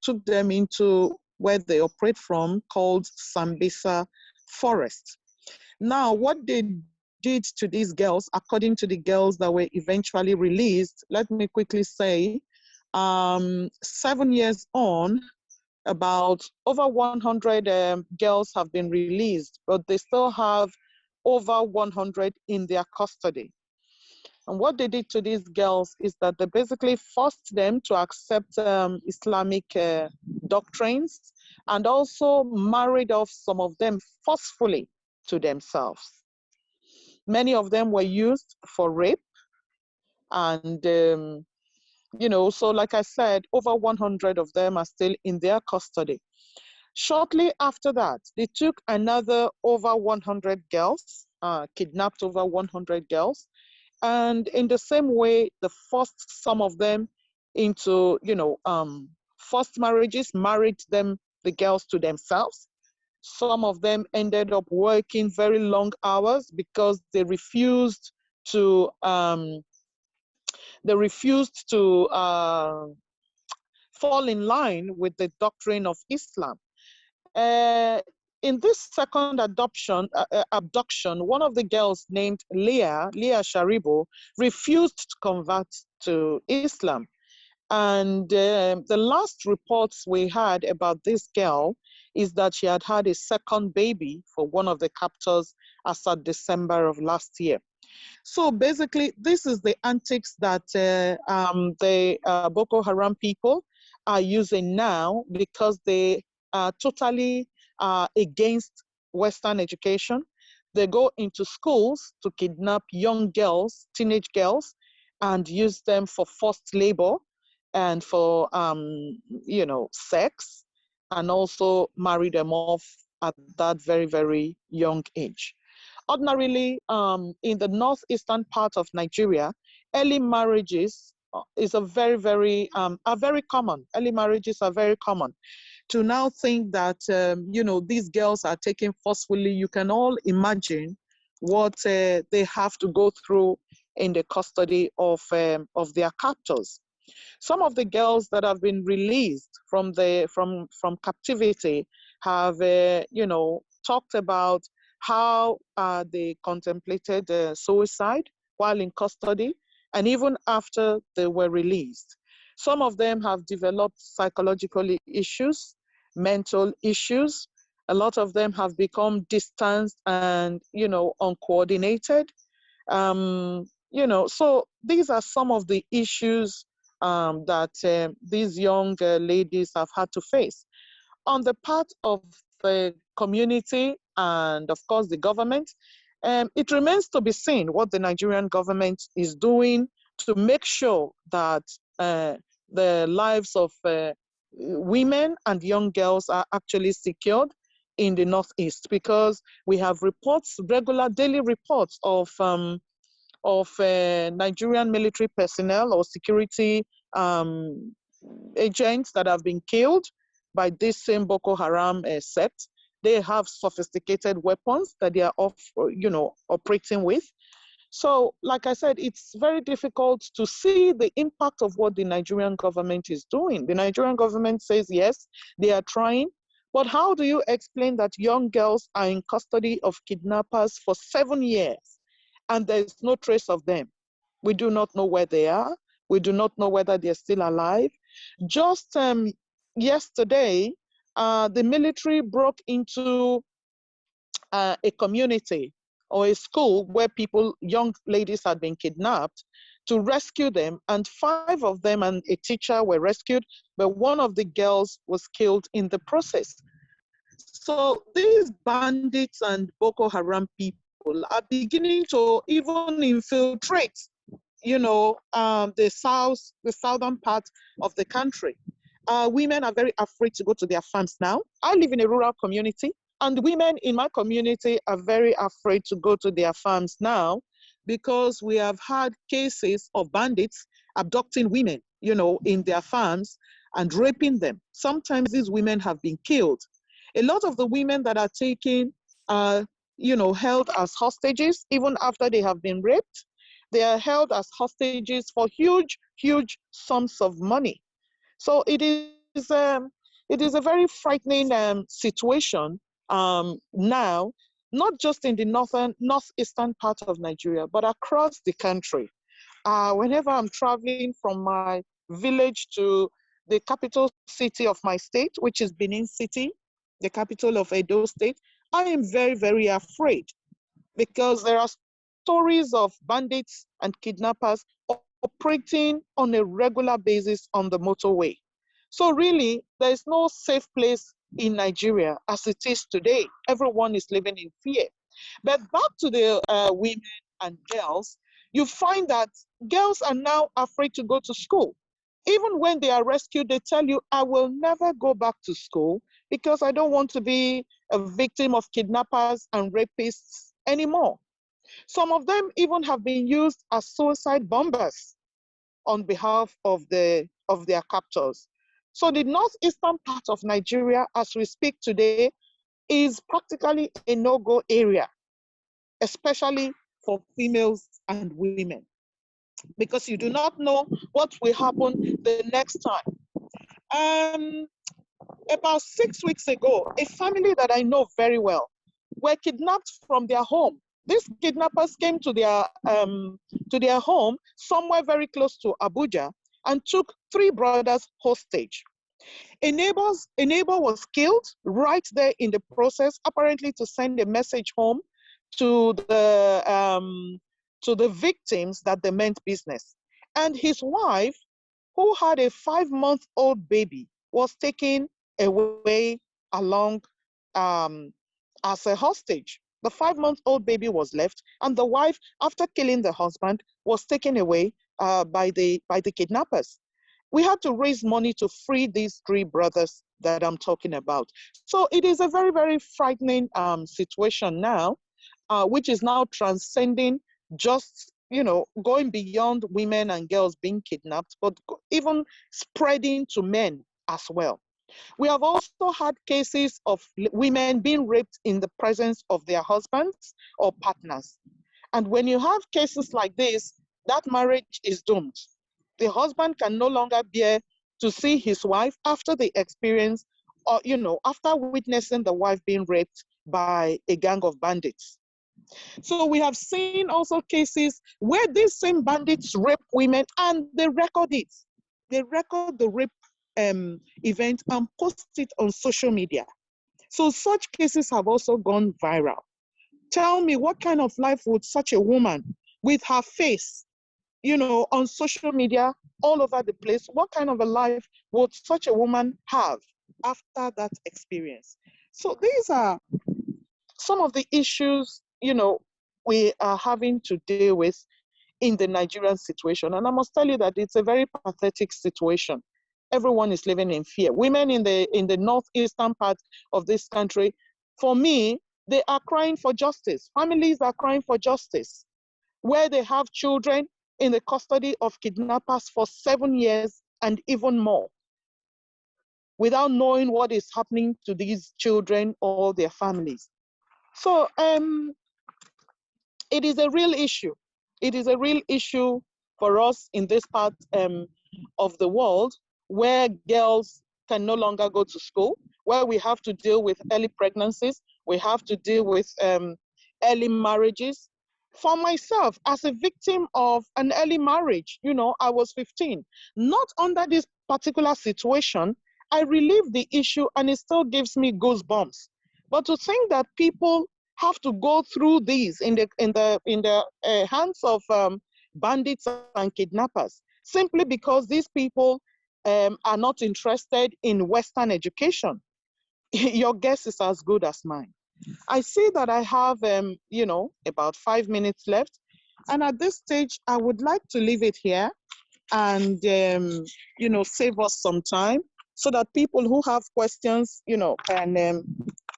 took them into where they operate from, called Sambisa Forest. Now, what they did to these girls, according to the girls that were eventually released, let me quickly say, 7 years on, about over 100 girls have been released, but they still have over 100 in their custody. And what they did to these girls is that they basically forced them to accept Islamic doctrines, and also married off some of them forcefully to themselves. Many of them were used for rape, and so like I said, over 100 of them are still in their custody. Shortly after that, they took another over 100 girls, kidnapped over 100 girls. And in the same way, they forced some of them into, forced marriages, married them, the girls, to themselves. Some of them ended up working very long hours because they refused to fall in line with the doctrine of Islam. In this second abduction, one of the girls named Leah Sharipo refused to convert to Islam. And the last reports we had about this girl is that she had had a second baby for one of the captors as of December of last year. So basically, this is the antics that the Boko Haram people are using now, because they are totally against Western education. They go into schools to kidnap young girls, teenage girls, and use them for forced labor and for, sex, and also marry them off at that very, very young age. Ordinarily, in the northeastern part of Nigeria, early marriages is are very common. Early marriages are very common. To now think that, these girls are taken forcefully, you can all imagine what they have to go through in the custody of their captors. Some of the girls that have been released from captivity have, talked about how they contemplated suicide while in custody, and even after they were released. Some of them have developed psychological issues, mental issues. A lot of them have become distanced and, uncoordinated. So these are some of the issues that these young ladies have had to face. On the part of the community and, of course, the government, it remains to be seen what the Nigerian government is doing to make sure that the lives of women and young girls are actually secured in the Northeast, because we have regular daily reports of Nigerian military personnel or security agents that have been killed by this same Boko Haram sect. They have sophisticated weapons that they are operating with. So, like I said, it's very difficult to see the impact of what the Nigerian government is doing. The Nigerian government says, yes, they are trying, but how do you explain that young girls are in custody of kidnappers for 7 years and there's no trace of them? We do not know where they are. We do not know whether they're still alive. Just yesterday, the military broke into a community or a school where young ladies had been kidnapped, to rescue them, and 5 of them and a teacher were rescued, but one of the girls was killed in the process. So these bandits and Boko Haram people are beginning to even infiltrate, the southern part of the country. Women are very afraid to go to their farms now. I live in a rural community, and women in my community are very afraid to go to their farms now, because we have had cases of bandits abducting women, in their farms and raping them. Sometimes these women have been killed. A lot of the women that are taken are, held as hostages even after they have been raped. They are held as hostages for huge, huge sums of money. So it is a very frightening situation now, not just in the northeastern part of Nigeria, but across the country. Whenever I'm traveling from my village to the capital city of my state, which is Benin City, the capital of Edo State, I am very, very afraid, because there are stories of bandits and kidnappers operating on a regular basis on the motorway. So really, there is no safe place in Nigeria as it is today. Everyone is living in fear. But back to the women and girls, you find that girls are now afraid to go to school. Even when they are rescued, they tell you, I will never go back to school because I don't want to be a victim of kidnappers and rapists anymore. Some of them even have been used as suicide bombers on behalf of their captors. So the northeastern part of Nigeria, as we speak today, is practically a no-go area, especially for females and women, because you do not know what will happen the next time. About 6 weeks ago, a family that I know very well were kidnapped from their home. These kidnappers came to their home somewhere very close to Abuja and took 3 brothers hostage. A neighbor was killed right there in the process, apparently to send a message home to the victims that they meant business. And his wife, who had a 5-month-old baby, was taken away along as a hostage. The 5-month-old baby was left, and the wife, after killing the husband, was taken away by the kidnappers. We had to raise money to free these 3 brothers that I'm talking about. So it is a very, very frightening situation now, which is now transcending just, going beyond women and girls being kidnapped, but even spreading to men as well. We have also had cases of women being raped in the presence of their husbands or partners. And when you have cases like this, that marriage is doomed. The husband can no longer bear to see his wife after the experience, or, after witnessing the wife being raped by a gang of bandits. So we have seen also cases where these same bandits rape women and they record it. They record the rape event and post it on social media. So such cases have also gone viral. Tell me, what kind of life would such a woman with her face, on social media all over the place, what kind of a life would such a woman have after that experience? So these are some of the issues, we are having to deal with in the Nigerian situation. And I must tell you that it's a very pathetic situation. Everyone is living in fear. Women in the northeastern part of this country, for me, they are crying for justice. Families are crying for justice, where they have children in the custody of kidnappers for 7 years and even more, without knowing what is happening to these children or their families. So it is a real issue. It is a real issue for us in this part of the world, where girls can no longer go to school, where we have to deal with early pregnancies, we have to deal with early marriages. For myself, as a victim of an early marriage, I was 15. Not under this particular situation, I relive the issue and it still gives me goosebumps. But to think that people have to go through these in the hands of bandits and kidnappers, simply because these people are not interested in Western education, your guess is as good as mine. I see that I have, about 5 minutes left. And at this stage, I would like to leave it here and, save us some time so that people who have questions, can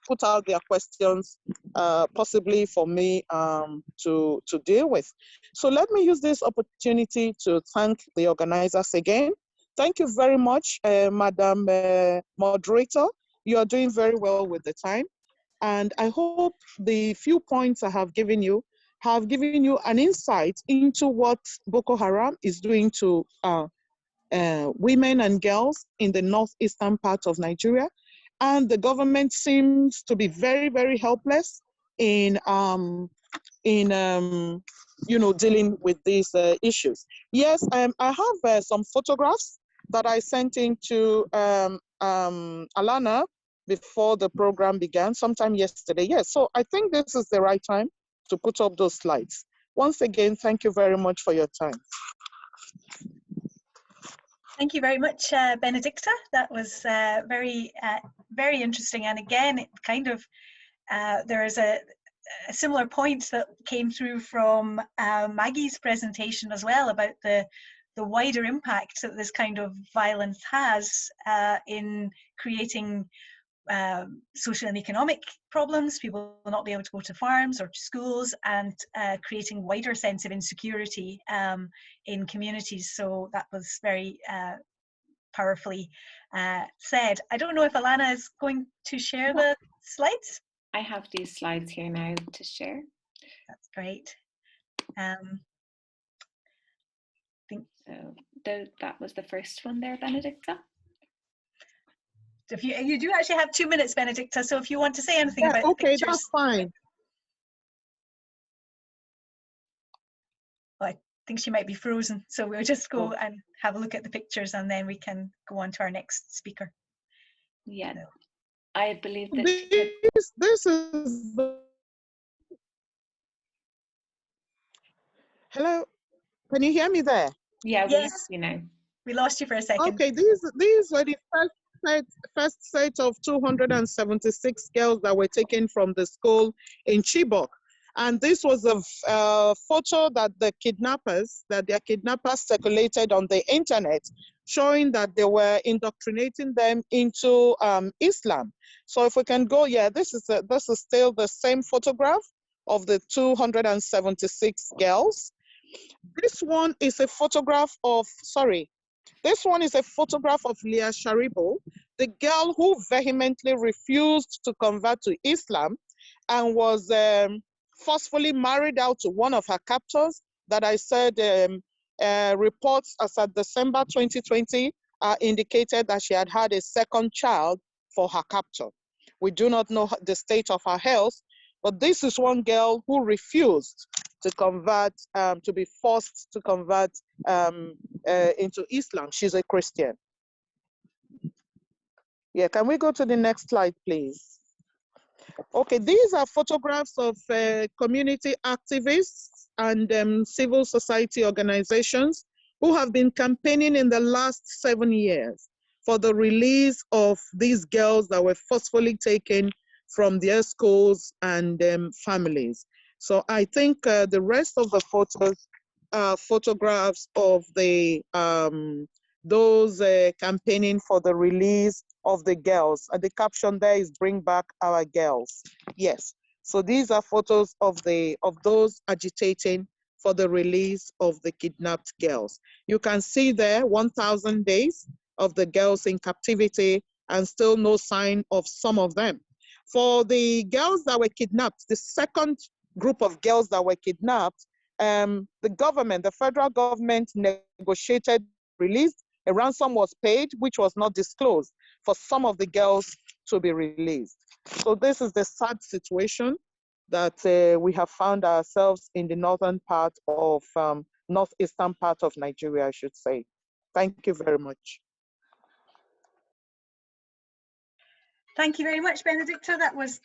put out their questions, possibly for me to deal with. So let me use this opportunity to thank the organizers again. Thank you very much, Madam Moderator. You are doing very well with the time. And I hope the few points I have given you an insight into what Boko Haram is doing to women and girls in the northeastern part of Nigeria. And the government seems to be very, very helpless in dealing with these issues. Yes, I have some photographs that I sent into Alana before the program began, sometime yesterday. Yes, so I think this is the right time to put up those slides. Once again, thank you very much for your time. Thank you very much, Benedicta. That was very, very interesting. And again, it kind of, there is a similar point that came through from Maggie's presentation as well, about the wider impact that this kind of violence has in creating social and economic problems. People will not be able to go to farms or to schools, and creating wider sense of insecurity in communities. So that was very powerfully said. I don't know if Alana is going to share the slides. I have these slides here now to share. That's great. So that was the first one there, Benedicta. If you do actually have 2 minutes, Benedicta, so if you want to say anything about okay, the pictures. that's fine. Well, I think she might be frozen, so we'll just go and have a look at the pictures, and then we can go on to our next speaker. Yeah, so. I believe that this is the... Hello, can you hear me there? Yeah, yes, you know. We lost you for a second. Okay, these were the first set of 276 girls that were taken from the school in Chibok. And this was a photo that their kidnappers circulated on the internet, showing that they were indoctrinating them into Islam. So if we can go, yeah, this is still the same photograph of the 276 girls. This one is a photograph of, this one is a photograph of Leah Sharipo, the girl who vehemently refused to convert to Islam and was forcefully married out to one of her captors that I said reports as of December 2020 indicated that she had had a second child for her captor. We do not know the state of her health, but this is one girl who refused to convert, to be forced to convert into Islam. She's a Christian. Yeah, can we go to the next slide, please? Okay, these are photographs of community activists and civil society organizations who have been campaigning in the last 7 years for the release of these girls that were forcefully taken from their schools and families. So I think the rest of the photos are photographs of the those campaigning for the release of the girls. And the caption there is "Bring back our girls." Yes. So these are photos of those agitating for the release of the kidnapped girls. You can see there 1,000 days of the girls in captivity and still no sign of some of them. For the girls that were kidnapped, the second group of girls that were kidnapped, the federal government negotiated release. A ransom was paid, which was not disclosed, for some of the girls to be released. So this is the sad situation that we have found ourselves in the northern part of, northeastern part of Nigeria, I should say. Thank you very much. Thank you very much, Benedicta. That was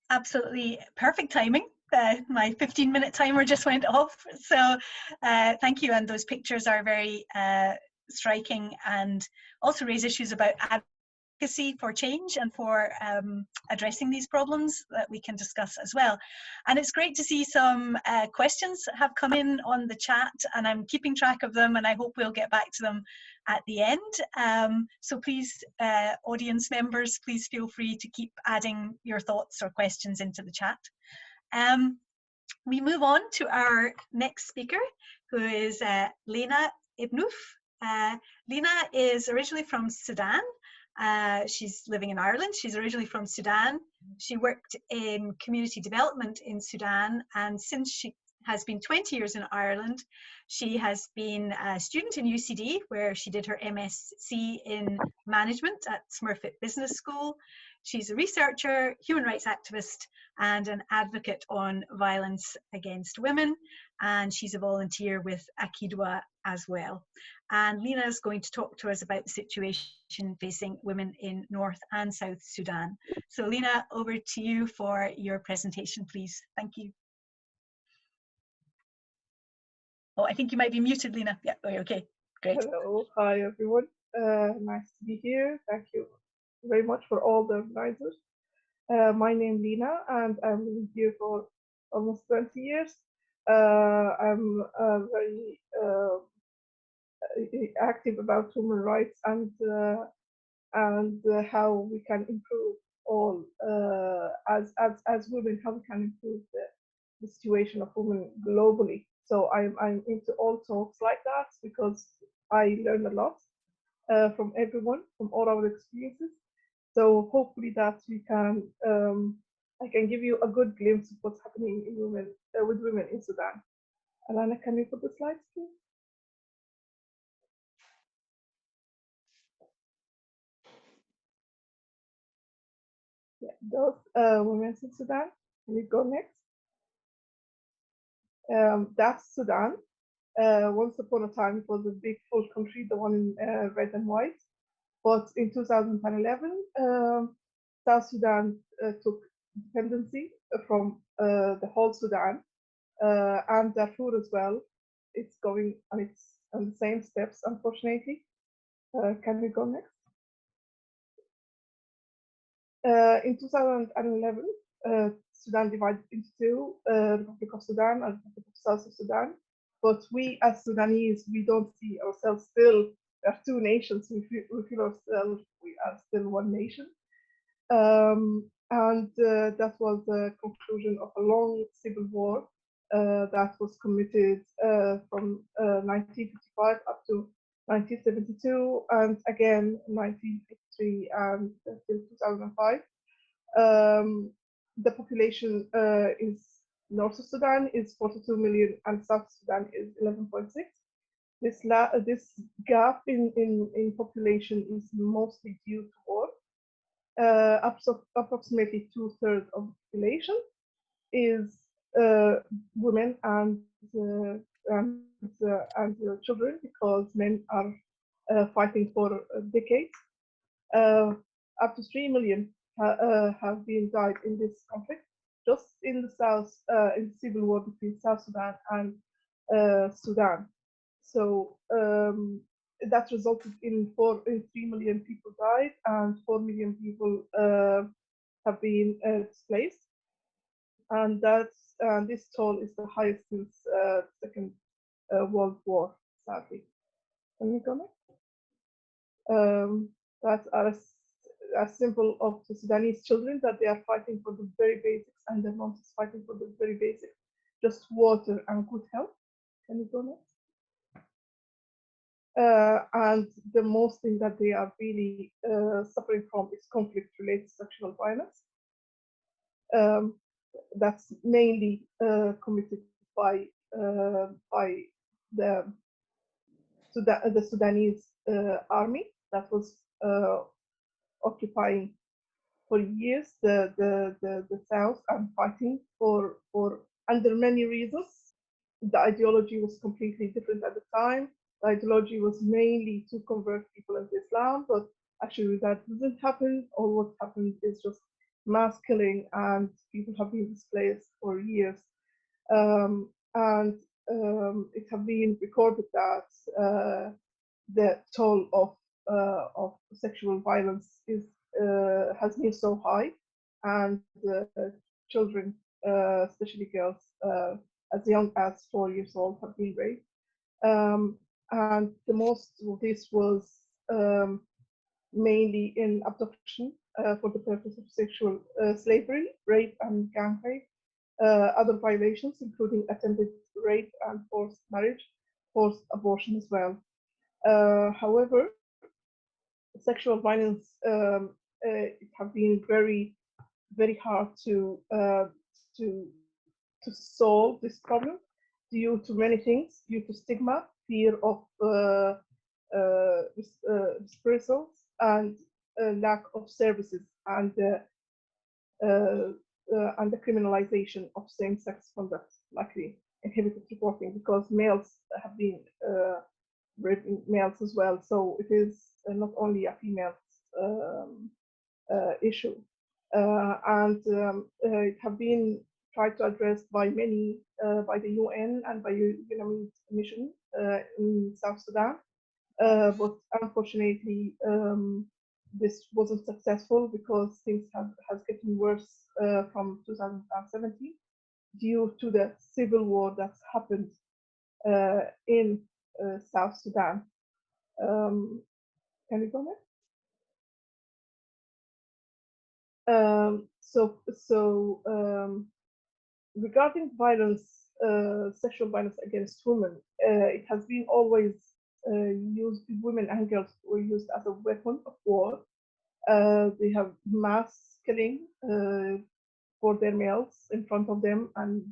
absolutely perfect timing. My 15-minute timer just went off. So thank you. And those pictures are very striking and also raise issues about advocacy for change and for addressing these problems that we can discuss as well. And it's great to see some questions have come in on the chat, and I'm keeping track of them, and I hope we'll get back to them at the end. So please, audience members, please feel free to keep adding your thoughts or questions into the chat. We move on to our next speaker, who is Lena Ibn Lina. Lena is originally from Sudan. She's living in Ireland. She's originally from Sudan. She worked in community development in Sudan, and since she has been 20 years in Ireland, she has been a student in UCD, where she did her MSc in management at Smurfit Business School. She's a researcher, human rights activist, and an advocate on violence against women. And she's a volunteer with AkiDwA as well. And Lena is going to talk to us about the situation facing women in North and South Sudan. So Lena, over to you for your presentation, please. Thank you. Oh, I think you might be muted, Lena. Yeah, okay, great. Hello, hi everyone. Nice to be here. Thank you very much for all the organizers. My name is Lena, and I'm living here for almost 20 years. I'm very active about human rights and how we can improve all, as women, how we can improve the situation of women globally. So I'm into all talks like that because I learn a lot from everyone, from all our experiences. So hopefully that we can, I can give you a good glimpse of what's happening in women, with women in Sudan. Alana, can you put the slides, please? Yeah, those women in Sudan. Can you go next? That's Sudan. Once upon a time, it was a big full country, the one in red and white. But in 2011, South Sudan took dependency from the whole Sudan, and Darfur as well. It's going on the same steps, unfortunately. Can we go next? In 2011, Sudan divided into two, Republic of Sudan and Republic of South Sudan. But we as Sudanese, we don't see ourselves still as two nations. We feel ourselves, we are still one nation. And that was the conclusion of a long civil war that was committed from 1955 up to 1972, and again 1953 and until 2005. The population is North Sudan is 42 million and South Sudan is 11.6. This gap in population is mostly due to war. Approximately 2/3 of the population is women and children, because men are fighting for decades. Up to 3 million have been died in this conflict, just in the south, in the civil war between South Sudan and Sudan. So that resulted in 3 million people died and 4 million people have been displaced. And this toll is the highest since Second World War, sadly. Can you go next? That's a symbol of the Sudanese children, that they are fighting for the very basics, and their moms is fighting for the very basics, just water and good health. Can you go next? And the most thing that they are really suffering from is conflict-related sexual violence. That's mainly committed by the Sudanese army that was occupying for years the south and fighting for under many reasons. The ideology was completely different at the time. The ideology was mainly to convert people into Islam, but actually that didn't happen. All what happened is just mass killing, and people have been displaced for years. It has been recorded that the toll of sexual violence has been so high, and children, especially girls, as young as 4 years old, have been raped. And the most of this was mainly in abduction for the purpose of sexual slavery, rape, and gang rape. Other violations, including attempted rape and forced marriage, forced abortion as well. However, sexual violence it has been very, very hard to solve this problem due to many things, due to stigma, fear of dispersals, and lack of services, and the criminalization of same-sex conduct, likely inhibited reporting, because males have been raping males as well. So it is not only a female issue, and it have been tried to address by many, by the UN and by United Mission in South Sudan, but unfortunately this wasn't successful, because things has gotten worse from 2017 due to the civil war that's happened in South Sudan. Can we go next? Regarding violence, sexual violence against women, it has been always used. Women and girls were used as a weapon of war. They have mass killing for their males in front of them, and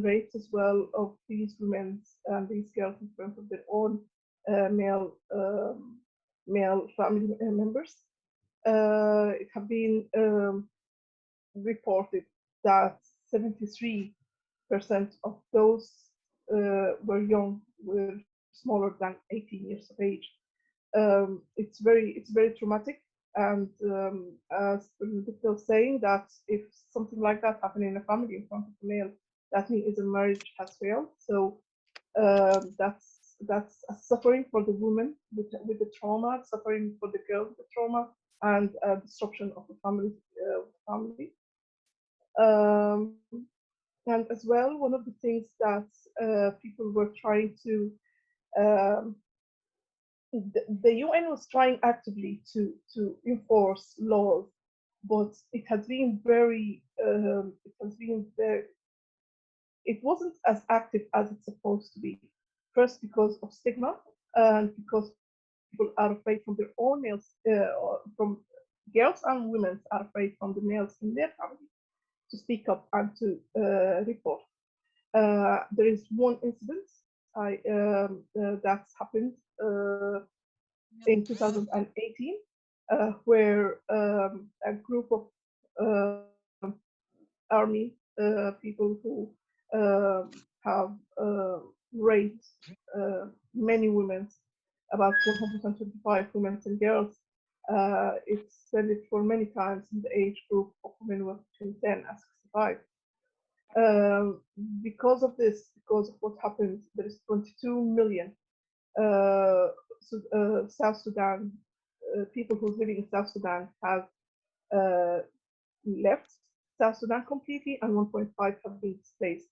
rapes as well of these women and these girls in front of their own male family members. It have been reported that 73% of those were young, were smaller than 18 years of age. It's very traumatic, and as Victor was saying, that if something like that happened in a family in front of a male, that means a marriage has failed. So that's a suffering for the woman with the trauma, suffering for the girl with the trauma, and disruption of the family. And as well, one of the things that people were trying to the UN was trying actively to enforce laws, but it has been it wasn't as active as it's supposed to be. First, because of stigma, and because people are afraid from their own males, from girls and women are afraid from the males in their family to speak up and to report. There is one incident that's happened in 2018, where a group of army people who have raped many women, about 125 women and girls. Extended for many times in the age group of women was between 10 and 65. Because of this, because of what happened, there is 22 million South Sudan people who are living in South Sudan have left South Sudan completely, and 1.5 have been displaced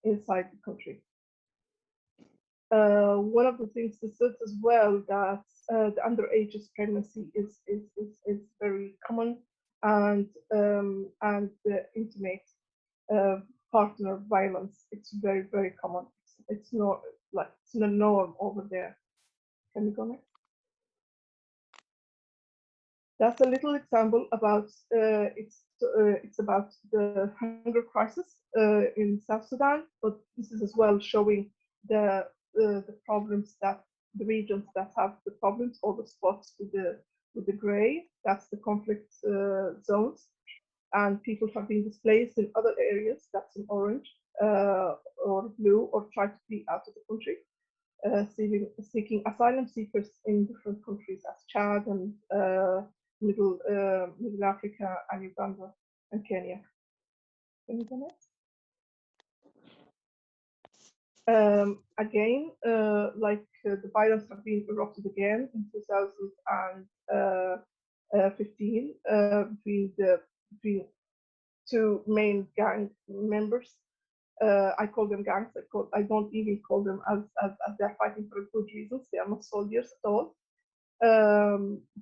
inside the country. One of the things is as well that the underage pregnancy is very common, and the intimate partner violence, it's very common. It's not like it's the norm over there. Can you go next? That's a little example about it's about the hunger crisis in South Sudan, but this is as well showing the problems that the regions that have the problems, or the spots with the gray. That's the conflict zones, and people have been displaced in other areas. That's in orange or blue, or try to flee out of the country. Seeking asylum seekers in different countries as Chad and Middle Africa and Uganda and Kenya. Can you go next? Again, the violence have been erupted again in 2015 between two main gang members. I call them gangs. I don't even call them as they're fighting for good reasons. They are not soldiers at all.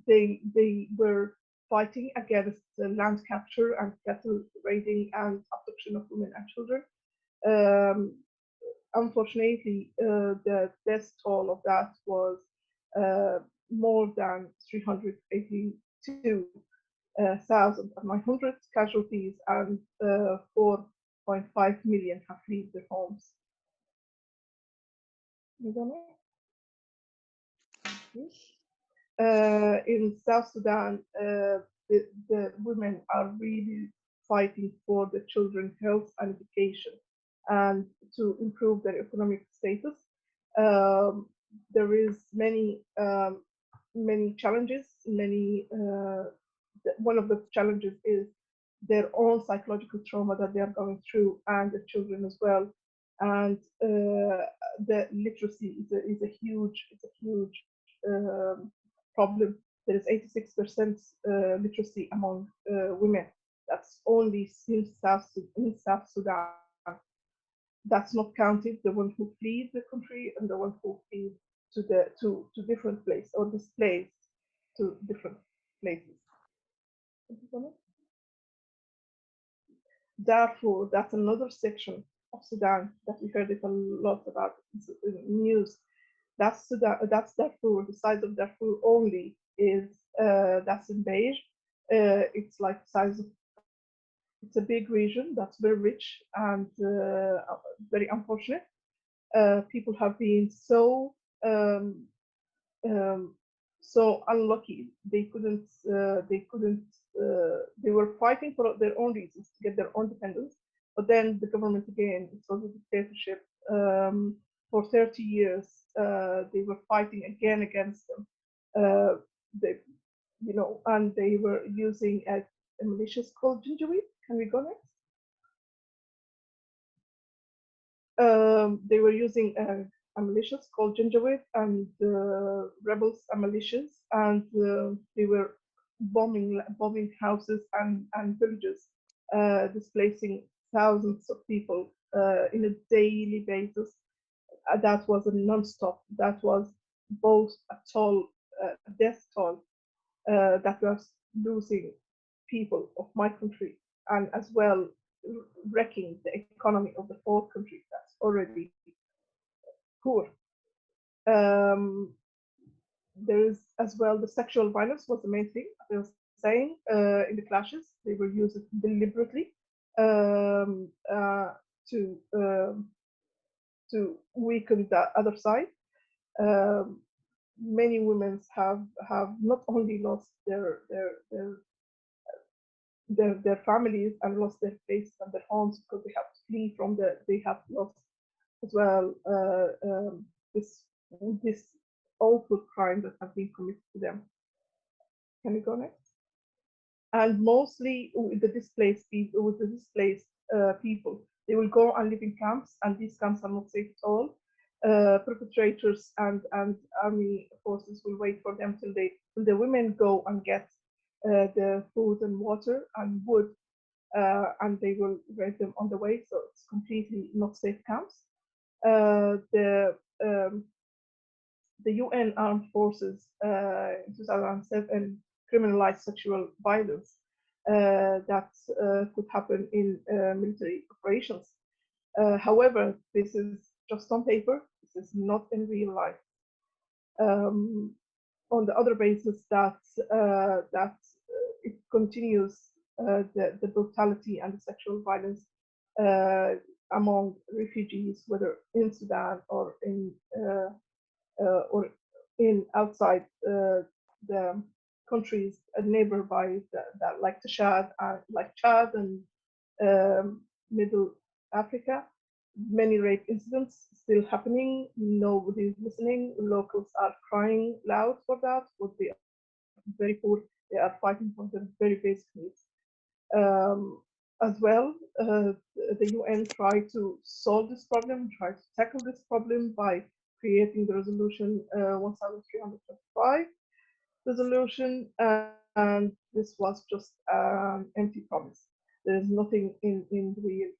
They were fighting against land capture and cattle raiding and abduction of women and children. Unfortunately, the death toll of that was more than 382,900 casualties, and 4.5 million have fled their homes. In South Sudan, the women are really fighting for the children's health and education, and to improve their economic status. There is many challenges. One of the challenges is their own psychological trauma that they are going through, and the children as well. And the literacy is a huge problem. There is 86% literacy among women. That's only in South Sudan. That's not counted the one who fled the country and the one who fled to different places or displaced to different places. Darfur, that's another section of Sudan that we heard it a lot about in the news. That's Sudan, that's Darfur. The size of Darfur only is that's in beige. It's like the size of, it's a big region that's very rich and very unfortunate. People have been so um, so unlucky. They couldn't. They were fighting for their own reasons to get their own independence. But then the government again, it was a dictatorship for 30 years. They were fighting again against them. They, you know, and they were using a militias called Gingerweed. Can we go next? They were using a militias called Gingerweed, and rebels are militias, and they were bombing houses and villages, displacing thousands of people in a daily basis. That was a non-stop. That was both a toll, death toll, that was losing people of my country, and as well wrecking the economy of the whole country that's already poor. There is as well the sexual violence was the main thing I was saying in the clashes. They were used deliberately to weaken the other side. Many women have not only lost their families and lost their places and their homes because they have to flee from they have lost as well this awful crime that have been committed to them. Can we go next? And mostly with the displaced people, they will go and live in camps, and these camps are not safe at all. Perpetrators and army forces will wait for them till the women go and get the food and water and wood, and they will rape them on the way. So it's completely not safe camps. The UN armed forces in 2007 criminalized sexual violence that could happen in military operations. However, this is just on paper. This is not in real life. On the other basis that it continues the brutality and the sexual violence among refugees, whether in Sudan or in outside the countries neighborby that like Chad and Middle Africa. Many rape incidents still happening. Nobody is listening. Locals are crying loud for that. But they are very poor. They are fighting for their very basic needs. As well, the UN tried to solve this problem, tried to tackle this problem by creating the resolution 1325 resolution, and this was just an empty promise. There is nothing in real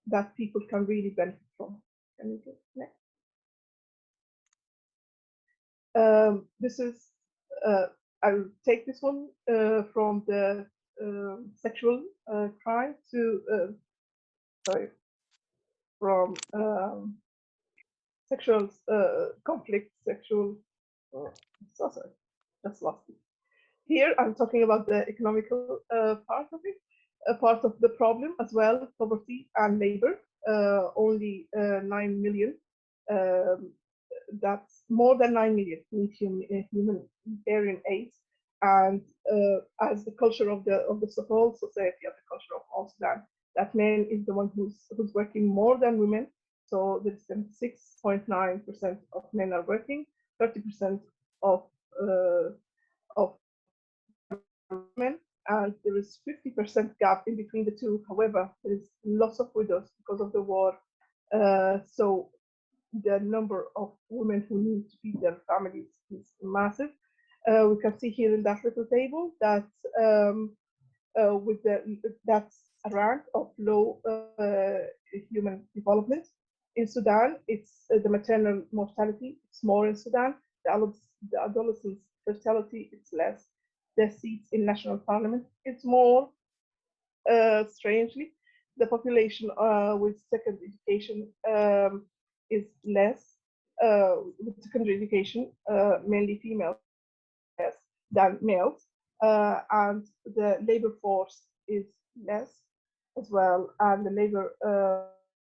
that people can really benefit from. Can you get next? This is I'll take this one from the sexual crime to from sexual conflict, sexual. So sorry, just lost it. Here I'm talking about the economical part of it, a part of the problem as well, poverty and labor. Only 9 million. That's more than 9 million need humanitarian aid, and as the culture of the whole society, of the culture of all Sudan, that man is the one who's working more than women. So there's 76.9% of men are working, 30% of women, and there is 50% gap in between the two. However, there is lots of widows because of the war. So the number of women who need to feed their families is massive. We can see here in that little table that that's a rank of low human development. In Sudan, it's the maternal mortality, it's more in Sudan. The adolescent fertility, it's less. The seats in national parliament, it's more. strangely, the population with secondary education is less, with secondary education, mainly females, less than males, and the labor force is less as well, and the labor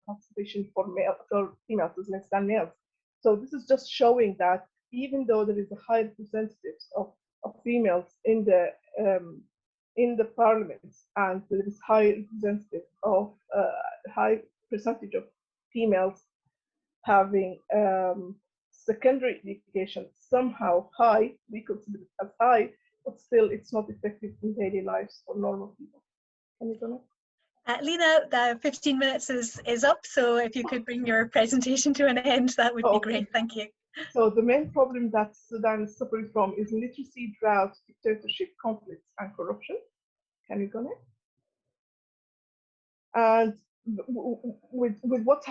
participation for females is less than males. So this is just showing that even though there is a high representatives of females in the parliaments, and there is high representative of high percentage of females having secondary education somehow high, we consider it as high, but still it's not effective in daily lives for normal people. Can you go next? Lena, the 15 minutes is up, so if you could bring your presentation to an end, that would be great. Thank you. So the main problem that Sudan is suffering from is literacy, drought, dictatorship, conflicts, and corruption. Can you go next? And with what's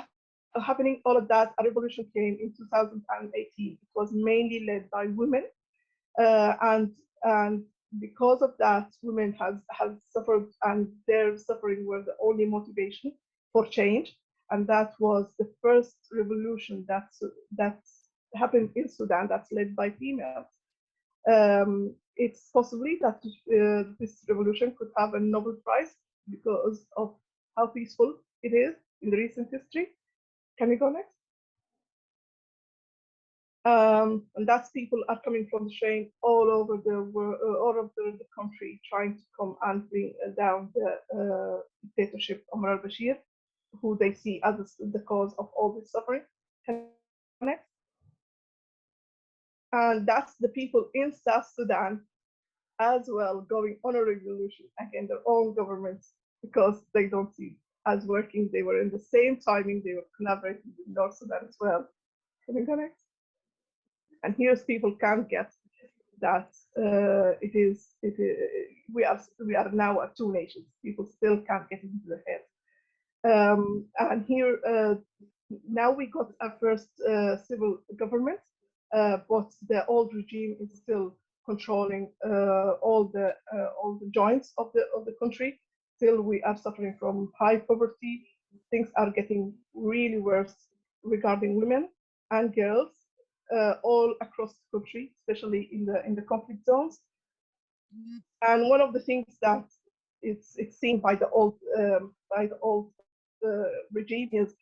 happening, all of that, a revolution came in 2018. It was mainly led by women, and because of that, women have suffered, and their suffering was the only motivation for change. And that was the first revolution that's happened in Sudan that's led by females. It's possibly that this revolution could have a Nobel Prize because of how peaceful it is in the recent history. Can we go next? And that's people are coming from the train all over the world, all over the country, trying to come and bring down the dictatorship of Omar al-Bashir, who they see as the cause of all this suffering. Can we go next? And that's the people in South Sudan as well going on a revolution against their own governments because they don't see as working. They were in the same timing, they were collaborating with North Sudan as well. Can we go next? And here's people can't get that we are now a two nations. People still can't get it into their head. And here now we got our first civil government, but the old regime is still controlling all the joints of the country. Still, we are suffering from high poverty. Things are getting really worse regarding women and girls all across the country, especially in the conflict zones. And one of the things that it's seen by the old regime is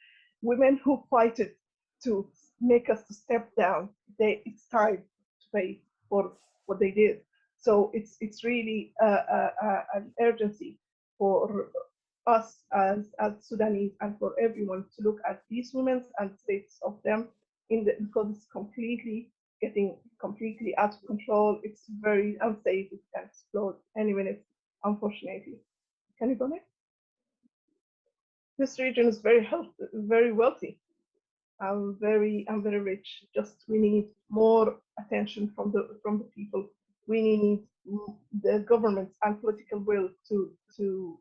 women who fight it to make us to step down. It's time to pay for what they did. So it's really an urgency for us as Sudanese and for everyone to look at these women and states of them because it's getting completely out of control. It's very unsafe. It can explode any minute, unfortunately. Can you go next? This region is very wealthy. I'm very rich. Just we need more attention from the people. We need the governments and political will to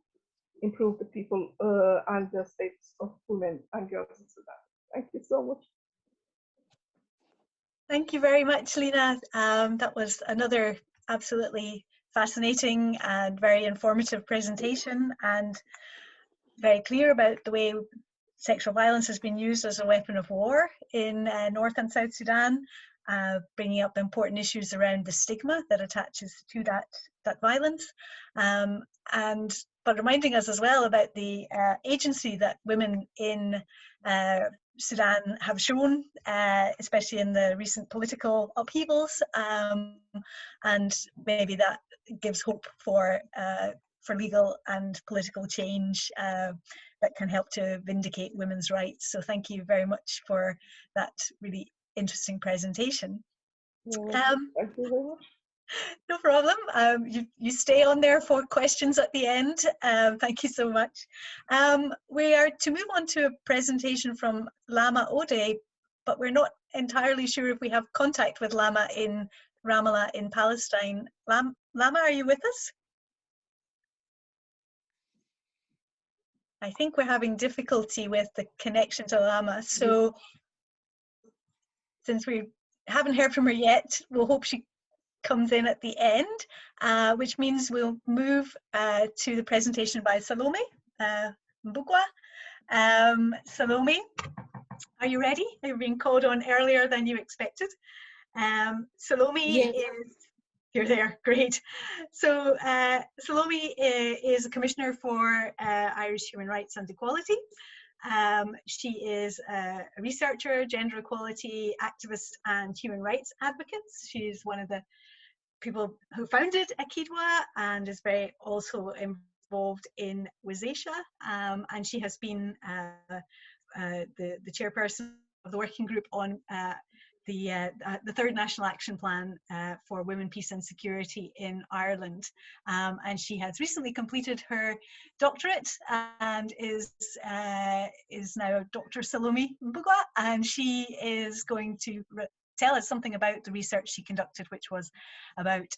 improve the people and the status of women and girls in Sudan. Thank you so much. Thank you very much, Lena. That was another absolutely fascinating and very informative presentation, and very clear about the way sexual violence has been used as a weapon of war in North and South Sudan, bringing up important issues around the stigma that attaches to that violence, but reminding us as well about the agency that women in Sudan have shown, especially in the recent political upheavals, and maybe that gives hope for legal and political change that can help to vindicate women's rights. So thank you very much for that really interesting presentation. Thank you very much. No problem. You stay on there for questions at the end. Thank you so much. We are to move on to a presentation from Lama Ode, but we're not entirely sure if we have contact with Lama in Ramallah in Palestine. Lama, are you with us? I think we're having difficulty with the connection to Lama. So since we haven't heard from her yet, we'll hope she comes in at the end, which means we'll move to the presentation by Salome Mbugwa. Salome, are you ready? You're being called on earlier than you expected. Salome Yes. You're there, great. So Salome is a commissioner for Irish Human Rights and Equality. She is a researcher, gender equality activist, and human rights advocate. She's one of the people who founded AkiDwA and is very also involved in Wezesha. And she has been the chairperson of the working group on the third National Action Plan for Women, Peace and Security in Ireland. And she has recently completed her doctorate and is now Dr. Salome Mbugwa, and she is going to tell us something about the research she conducted, which was about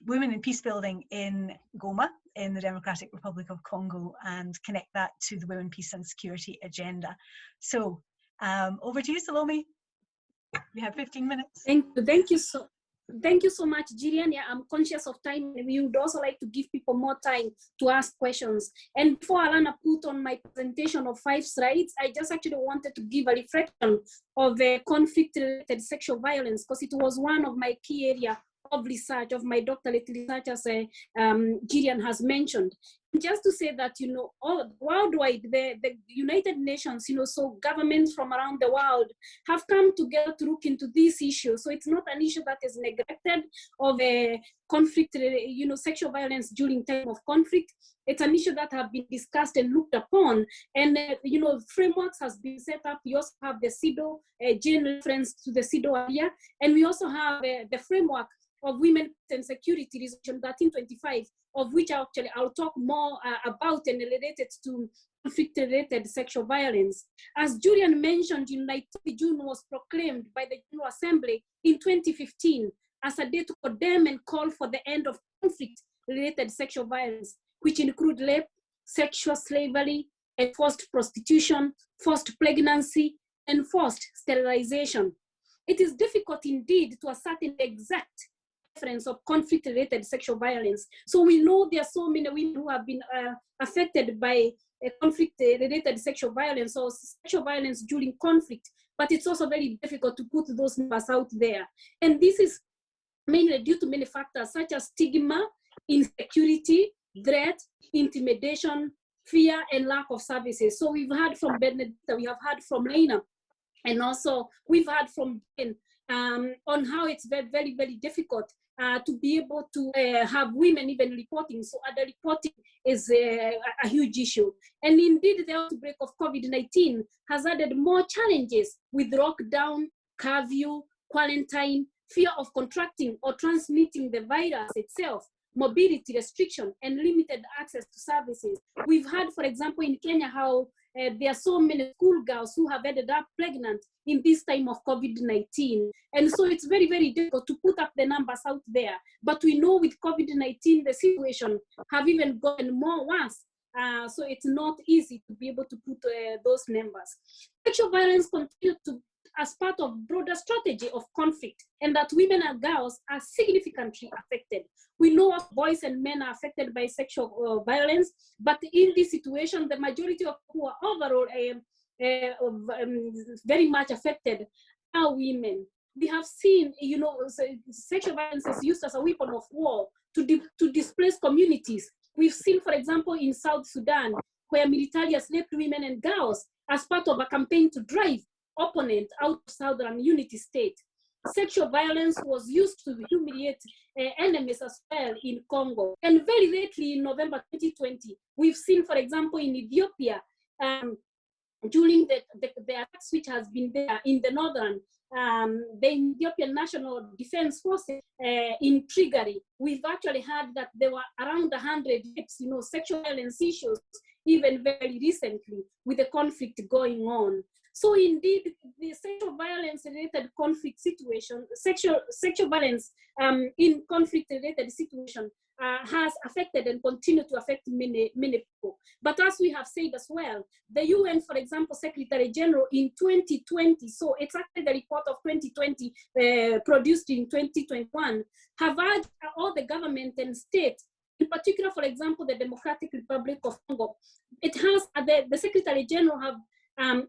women in peace building in Goma in the Democratic Republic of Congo, and connect that to the Women, Peace and Security agenda. So over to you, Salome. You have 15 minutes. Thank you so much, Gillian. Yeah, I'm conscious of time. We would also like to give people more time to ask questions. And before Alana put on my presentation of 5 slides, I just actually wanted to give a reflection of conflict-related sexual violence, because it was one of my key areas of research, of my doctorate research, as Gillian has mentioned. Just to say that, you know, worldwide, the United Nations, you know, so governments from around the world have come together to look into this issue. So it's not an issue that is neglected of a conflict, you know, sexual violence during time of conflict. It's an issue that have been discussed and looked upon. And, you know, frameworks has been set up. We also have the CEDAW, general reference to the CEDAW area. And we also have the framework of Women and Security Resolution 1325, of which actually I'll talk more about and related to conflict-related sexual violence. As Julian mentioned, United June was proclaimed by the General Assembly in 2015 as a day to condemn and call for the end of conflict-related sexual violence, which include rape, sexual slavery, and forced prostitution, forced pregnancy, and forced sterilization. It is difficult indeed to ascertain the exact reference of conflict-related sexual violence. So we know there are so many women who have been affected by conflict-related sexual violence or sexual violence during conflict, but it's also very difficult to put those numbers out there. And this is mainly due to many factors such as stigma, insecurity, threat, intimidation, fear, and lack of services. So we've heard from Benedicta, we have heard from Lena, and also we've heard from Ben on how it's very, very, very difficult to be able to have women even reporting. So other reporting is a huge issue. And indeed, the outbreak of COVID-19 has added more challenges with lockdown, curfew, quarantine, fear of contracting or transmitting the virus itself, mobility restriction, and limited access to services. We've heard, for example, in Kenya, how there are so many schoolgirls who have ended up pregnant in this time of COVID-19. And so it's very, very difficult to put up the numbers out there. But we know with COVID-19, the situation have even gotten more worse. So it's not easy to be able to put those numbers. Sexual violence continues to as part of broader strategy of conflict, and that women and girls are significantly affected. We know boys and men are affected by sexual violence, but in this situation, the majority of who are overall very much affected are women. We have seen, you know, sexual violence is used as a weapon of war to displace communities. We've seen, for example, in South Sudan, where military has raped women and girls as part of a campaign to drive opponent out of Southern Unity State. Sexual violence was used to humiliate enemies as well in Congo. And very lately in November 2020, we've seen, for example, in Ethiopia, during the attacks which has been there in the northern, the Ethiopian National Defense Forces in Trigari, we've actually heard that there were around 100 rapes, you know, sexual violence issues, even very recently with the conflict going on. So indeed, the sexual violence-related conflict situation, sexual violence in conflict-related situation has affected and continue to affect many people. But as we have said as well, the UN, for example, Secretary General in 2020, so it's actually the report of 2020 produced in 2021, have urged all the government and state, in particular, for example, the Democratic Republic of Congo. It has, the Secretary General have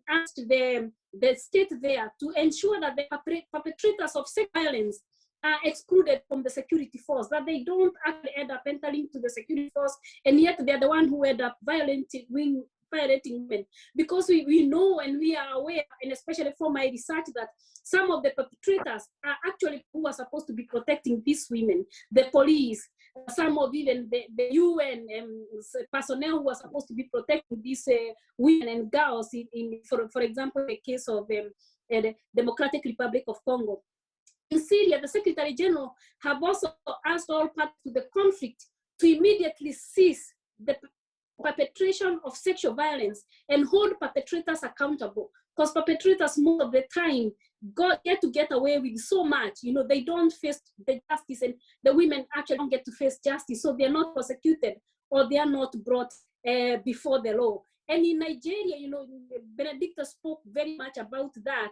asked the state there to ensure that the perpetrators of sex violence are excluded from the security force, that they don't actually end up entering to the security force, and yet they're the one who end up violating women. Because we know and we are aware, and especially from my research, that some of the perpetrators are actually who are supposed to be protecting these women, the police, some of even the UN personnel who are supposed to be protecting these women and girls, for example, the case of the Democratic Republic of Congo. In Syria, the Secretary General have also asked all parties to the conflict to immediately cease the perpetration of sexual violence and hold perpetrators accountable, because perpetrators most of the time get away with so much. You know, they don't face the justice, and the women actually don't get to face justice, so they're not prosecuted or they are not brought before the law. And in Nigeria, you know, Benedicta spoke very much about that.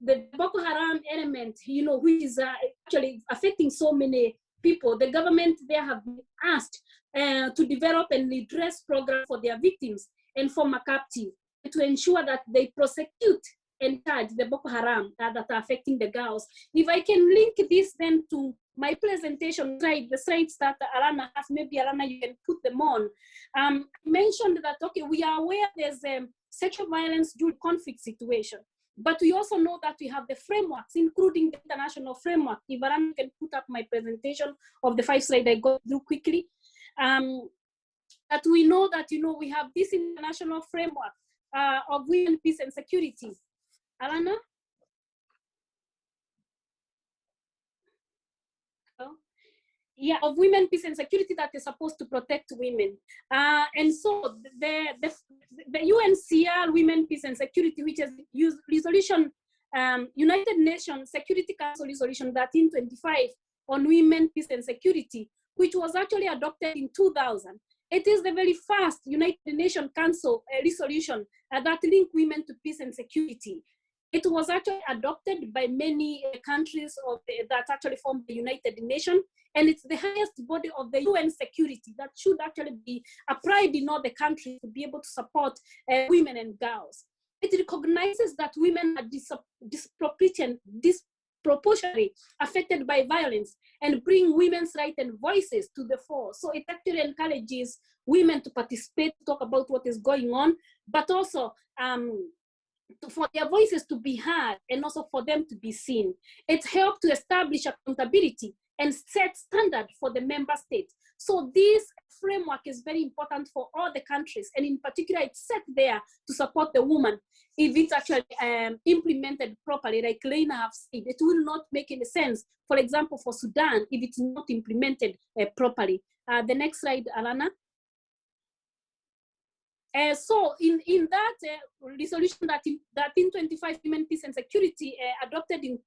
The Boko Haram element, you know, which is actually affecting so many people. The government there have been asked to develop and redress program for their victims and former captives, to ensure that they prosecute and charge the Boko Haram that are affecting the girls. If I can link this then to my presentation slide, the slides that Alana has, maybe Alana, you can put them on. I mentioned that, okay, we are aware there's sexual violence during conflict situation, but we also know that we have the frameworks, including the international framework. If Alana can put up my presentation of the 5 slides I go through quickly, that we know that, you know, we have this international framework of women, peace, and security. Alana? Oh. Yeah, of women, peace, and security that is supposed to protect women. And so the UNCR, Women, Peace, and Security, which has used resolution, United Nations Security Council Resolution 1325 on women, peace, and security, which was actually adopted in 2000. It is the very first United Nations Council resolution that linked women to peace and security. It was actually adopted by many countries that actually form the United Nations, and it's the highest body of the UN security that should actually be a pride in all the countries to be able to support women and girls. It recognizes that women are disproportionately affected by violence and bring women's rights and voices to the fore. So it actually encourages women to participate, to talk about what is going on, but also for their voices to be heard and also for them to be seen. It helped to establish accountability and set standard for the member states. So this framework is very important for all the countries, and in particular, it's set there to support the woman. If it's actually implemented properly, like Lena have said, it will not make any sense, for example, for Sudan, if it's not implemented properly. The next slide, Alana. So in that resolution 1325, Women, Peace, and Security, adopted in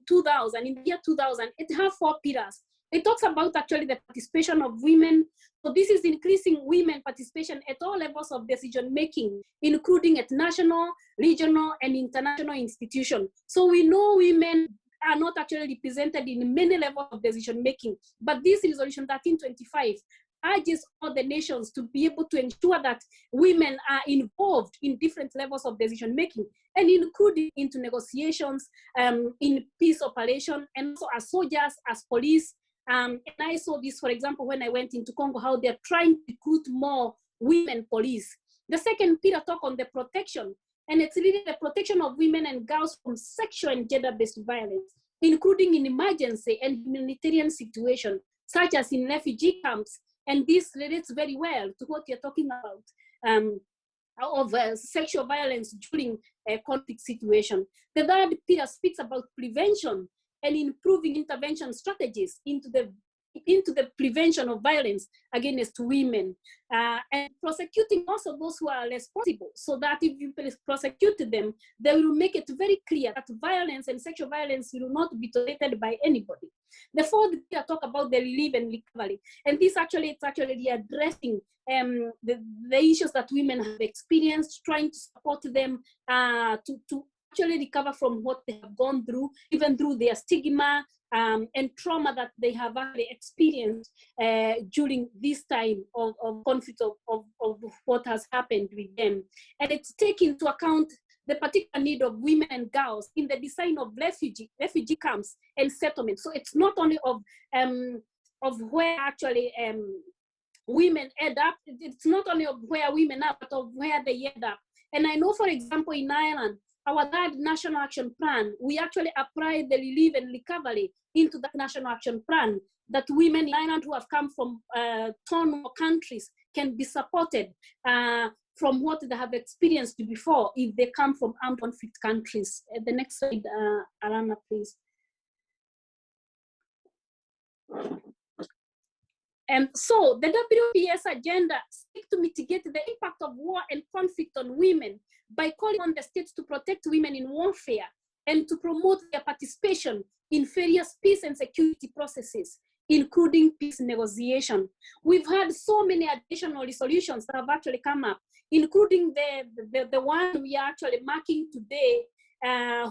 2000, in the year 2000, it has 4 pillars. It talks about actually the participation of women. So this is increasing women participation at all levels of decision making, including at national, regional, and international institutions. So we know women are not actually represented in many levels of decision making, but this resolution 1325 urges all the nations to be able to ensure that women are involved in different levels of decision making, and including into negotiations, in peace operation, and also as soldiers, as police. And I saw this, for example, when I went into Congo, how they're trying to recruit more women police. The second pillar talk on the protection, and it's really the protection of women and girls from sexual and gender-based violence, including in emergency and humanitarian situations, such as in refugee camps. And this relates very well to what you're talking about of sexual violence during a conflict situation. The third pillar speaks about prevention and improving intervention strategies into the into the prevention of violence against women, and prosecuting also those who are responsible, so that if you prosecute them, they will make it very clear that violence and sexual violence will not be tolerated by anybody. The fourth, we talk about the relief and recovery, and this it's actually addressing the issues that women have experienced, trying to support them to actually recover from what they have gone through, even through their stigma and trauma that they have actually experienced during this time of conflict of what has happened with them. And it's taking into account the particular need of women and girls in the design of refugee camps and settlements. So it's not only of where actually women end up, it's not only of where women are, but of where they end up. And I know, for example, in Ireland, our third national action plan, we actually applied the relief and recovery into that national action plan, that women in Ireland who have come from torn countries can be supported from what they have experienced before if they come from armed conflict countries. The next slide, Alana, please. And so the WPS agenda seeks to mitigate the impact of war and conflict on women by calling on the states to protect women in warfare and to promote their participation in various peace and security processes, including peace negotiation. We've had so many additional resolutions that have actually come up, including the one we are actually marking today,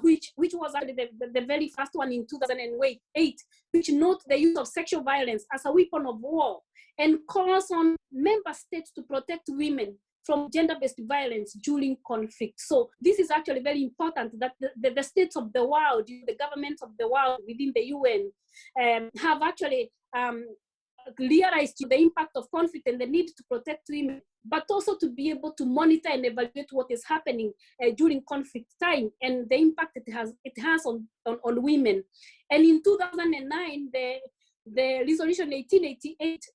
which was actually the very first one in 2008, which notes the use of sexual violence as a weapon of war and calls on member states to protect women from gender-based violence during conflict. So this is actually very important, that the states of the world, the governments of the world within the UN have actually realized the impact of conflict and the need to protect women, but also to be able to monitor and evaluate what is happening during conflict time and the impact it has on women. And in 2009, the resolution 1888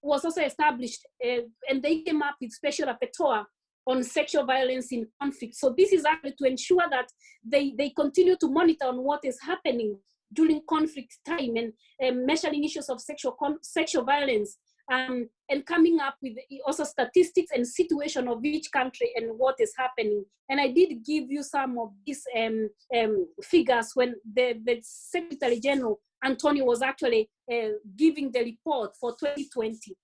was also established, and they came up with special rapporteur on sexual violence in conflict. So this is actually to ensure that they continue to monitor on what is happening during conflict time and measuring issues of sexual violence, and coming up with also statistics and situation of each country and what is happening. And I did give you some of these figures when the Secretary General Antonio was actually giving the report for 2020.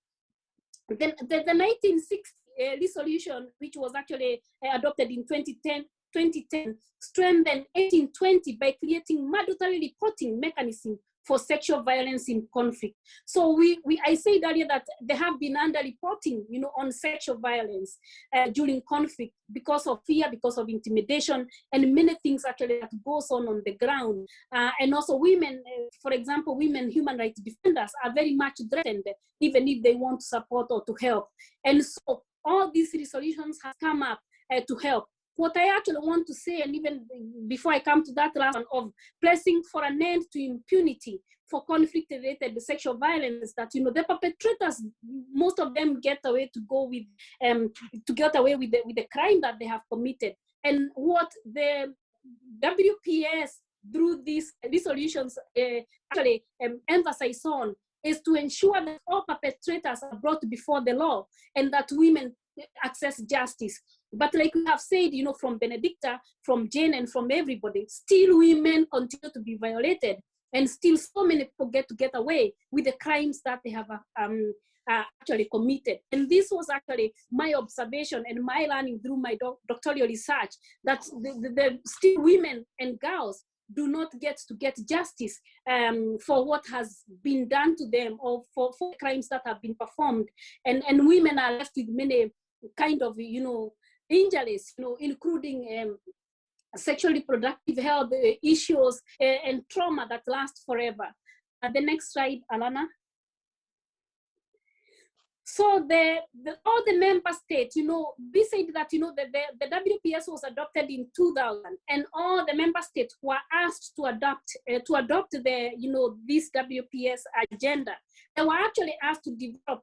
Then the 1960 resolution, which was actually adopted in 2010, strengthened 1820 by creating mandatory reporting mechanism for sexual violence in conflict. So I said earlier that there have been underreporting, on sexual violence during conflict because of fear, because of intimidation, and many things actually that goes on the ground. And also women, for example, women human rights defenders are very much threatened, even if they want to support or to help. And so all these resolutions have come up to help. What I actually want to say, and even before I come to that last one, of pressing for an end to impunity for conflict-related sexual violence, that the perpetrators, most of them get away with the crime that they have committed. And what the WPS through these resolutions actually emphasize on is to ensure that all perpetrators are brought before the law and that women access justice. But like we have said, from Benedicta, from Jane, and from everybody, still women continue to be violated, and still so many people get away with the crimes that they have actually committed. And this was actually my observation and my learning through my doctoral research, that the still women and girls do not get justice for what has been done to them, or for crimes that have been performed. And women are left with many kind of, injuries, including sexual reproductive health issues and trauma that last forever. The next slide, Alana. So all the member states, we said that, the WPS was adopted in 2000, and all the member states were asked to adopt the, this WPS agenda. They were actually asked to develop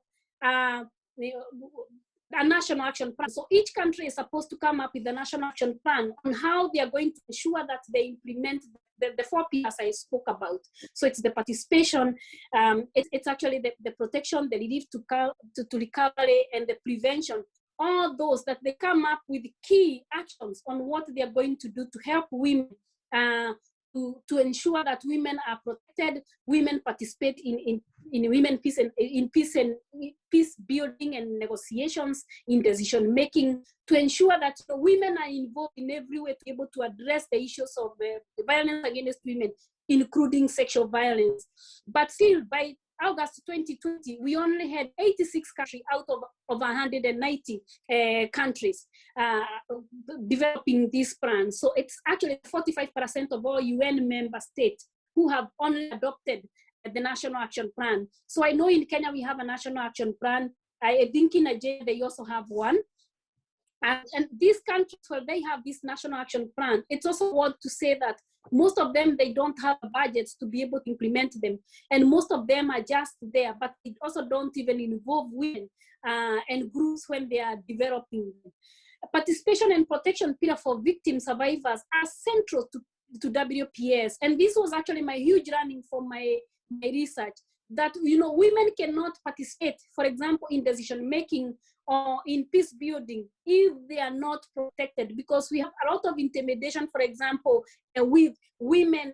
a national action plan. So each country is supposed to come up with a national action plan on how they are going to ensure that they implement the 4 pillars I spoke about. So it's the participation, it's actually the protection, the relief to recovery, and the prevention. All those that they come up with key actions on what they are going to do to help women, to ensure that women are protected, women participate in women peace and in peace building and negotiations, in decision making, to ensure that women are involved in every way to be able to address the issues of violence against women, including sexual violence. But still, by August 2020, we only had 86 countries out of 190 countries developing this plan. So it's actually 45% of all UN member states who have only adopted the National Action Plan. So I know in Kenya we have a National Action Plan. I think in Nigeria they also have one. And these countries where they have this National Action Plan, it's also want to say that most of them, they don't have budgets to be able to implement them. And most of them are just there, but it also don't even involve women and groups when they are developing them. Participation and protection pillar for victim survivors are central to WPS. And this was actually my huge learning from my research, that women cannot participate, for example, in decision making or in peace building if they are not protected, because we have a lot of intimidation, for example, with women,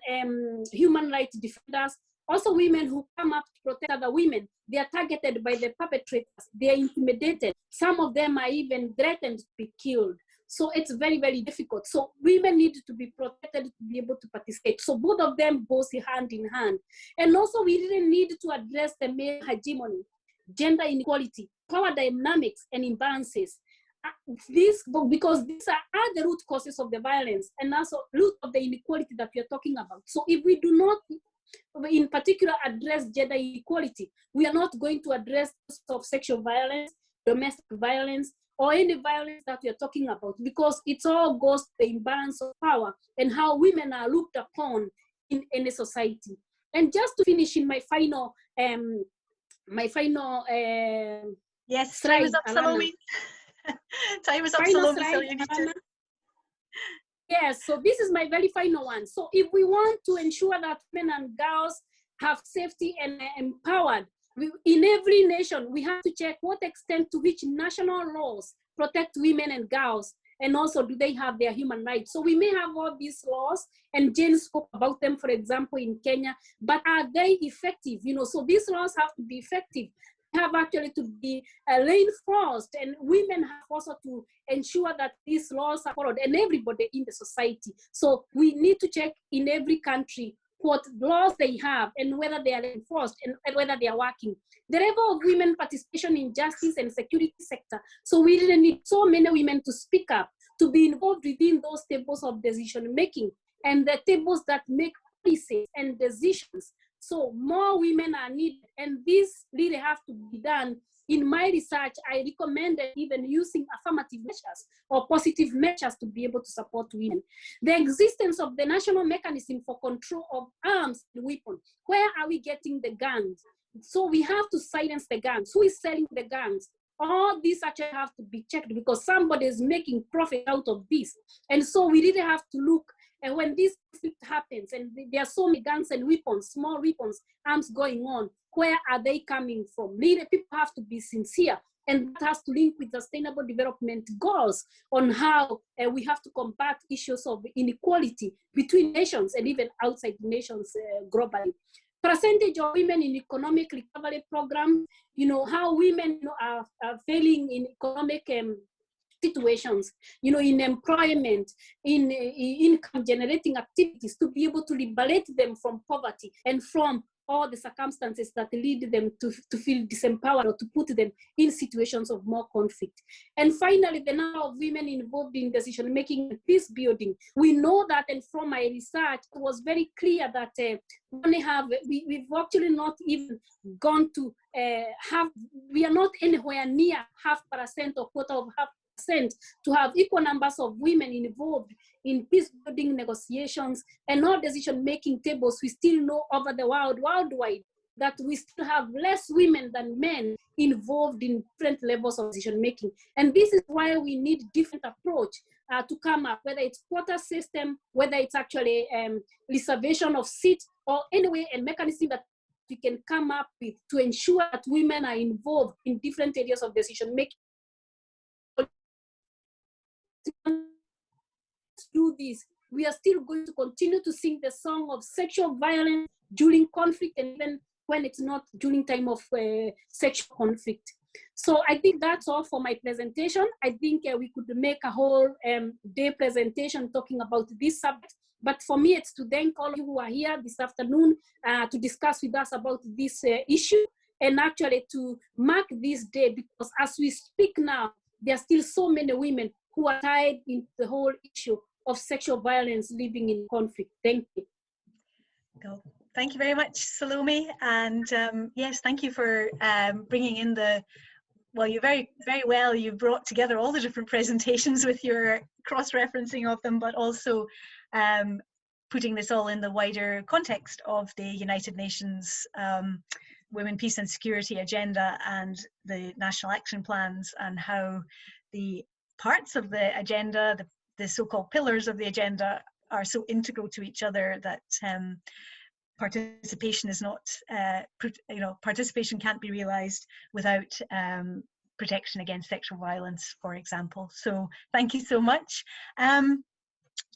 human rights defenders, also women who come up to protect other women. They are targeted by the perpetrators, they are intimidated. Some of them are even threatened to be killed. So it's very, very difficult. So women need to be protected to be able to participate. So both of them goes hand in hand. And also we really need to address the male hegemony, gender inequality, power dynamics and imbalances. Because these are the root causes of the violence and also root of the inequality that we are talking about. So if we do not, in particular, address gender inequality, we are not going to address of sexual violence, domestic violence, or any violence that we are talking about, because it all goes to the imbalance of power and how women are looked upon in a society. And just to finish in my final, yes, slide, time is up, Salome. Time is up, Salome. So you need to... Yes, so this is my very final one. So if we want to ensure that women and girls have safety and empowered, in every nation, we have to check what extent to which national laws protect women and girls, and also do they have their human rights. So we may have all these laws, and Jane spoke about them, for example, in Kenya, but are they effective? So these laws have to be effective, have actually to be reinforced, and women have also to ensure that these laws are followed, and everybody in the society. So we need to check in every country what laws they have and whether they are enforced and whether they are working. The level of women participation in justice and security sector. So we really need so many women to speak up, to be involved within those tables of decision making and the tables that make policies and decisions. So more women are needed, and this really have to be done. In my research, I recommended even using affirmative measures or positive measures to be able to support women. The existence of the national mechanism for control of arms and weapons. Where are we getting the guns? So we have to silence the guns. Who is selling the guns? All these actually have to be checked, because somebody is making profit out of this. And so we really have to look. And when this conflict happens, and there are so many guns and weapons, small weapons, arms going on, where are they coming from? Really, people have to be sincere, and that has to link with sustainable development goals on how we have to combat issues of inequality between nations and even outside nations globally. Percentage of women in economic recovery programs, how women are failing in economic situations, in employment, in income generating activities, to be able to liberate them from poverty and from all the circumstances that lead them to feel disempowered or to put them in situations of more conflict. And finally, the number of women involved in decision making and peace building. We know that, and from my research, it was very clear that we've actually not even gone to we are not anywhere near 0.5% or 0.25% to have equal numbers of women involved in peace building negotiations and all decision making tables. We still know over the world, worldwide, that we still have less women than men involved in different levels of decision making. And this is why we need different approach to come up, whether it's quota system, whether it's actually reservation of seats, or any way and mechanism that we can come up with to ensure that women are involved in different areas of decision making. Do this, we are still going to continue to sing the song of sexual violence during conflict, and even when it's not during time of sexual conflict. So I think that's all for my presentation. I think we could make a whole day presentation talking about this subject. But for me, it's to thank all of you who are here this afternoon to discuss with us about this issue, and actually to mark this day, because as we speak now, there are still so many women who are tied in the whole issue of sexual violence living in conflict. Thank you. Cool. Thank you very much, Salome. And yes, thank you for bringing in well, you very well, you brought together all the different presentations with your cross-referencing of them, but also putting this all in the wider context of the United Nations Women, Peace and Security Agenda and the National Action Plans, and how the parts of the agenda, the so-called pillars of the agenda, are so integral to each other that participation is not, participation can't be realized without protection against sexual violence, for example. So thank you so much.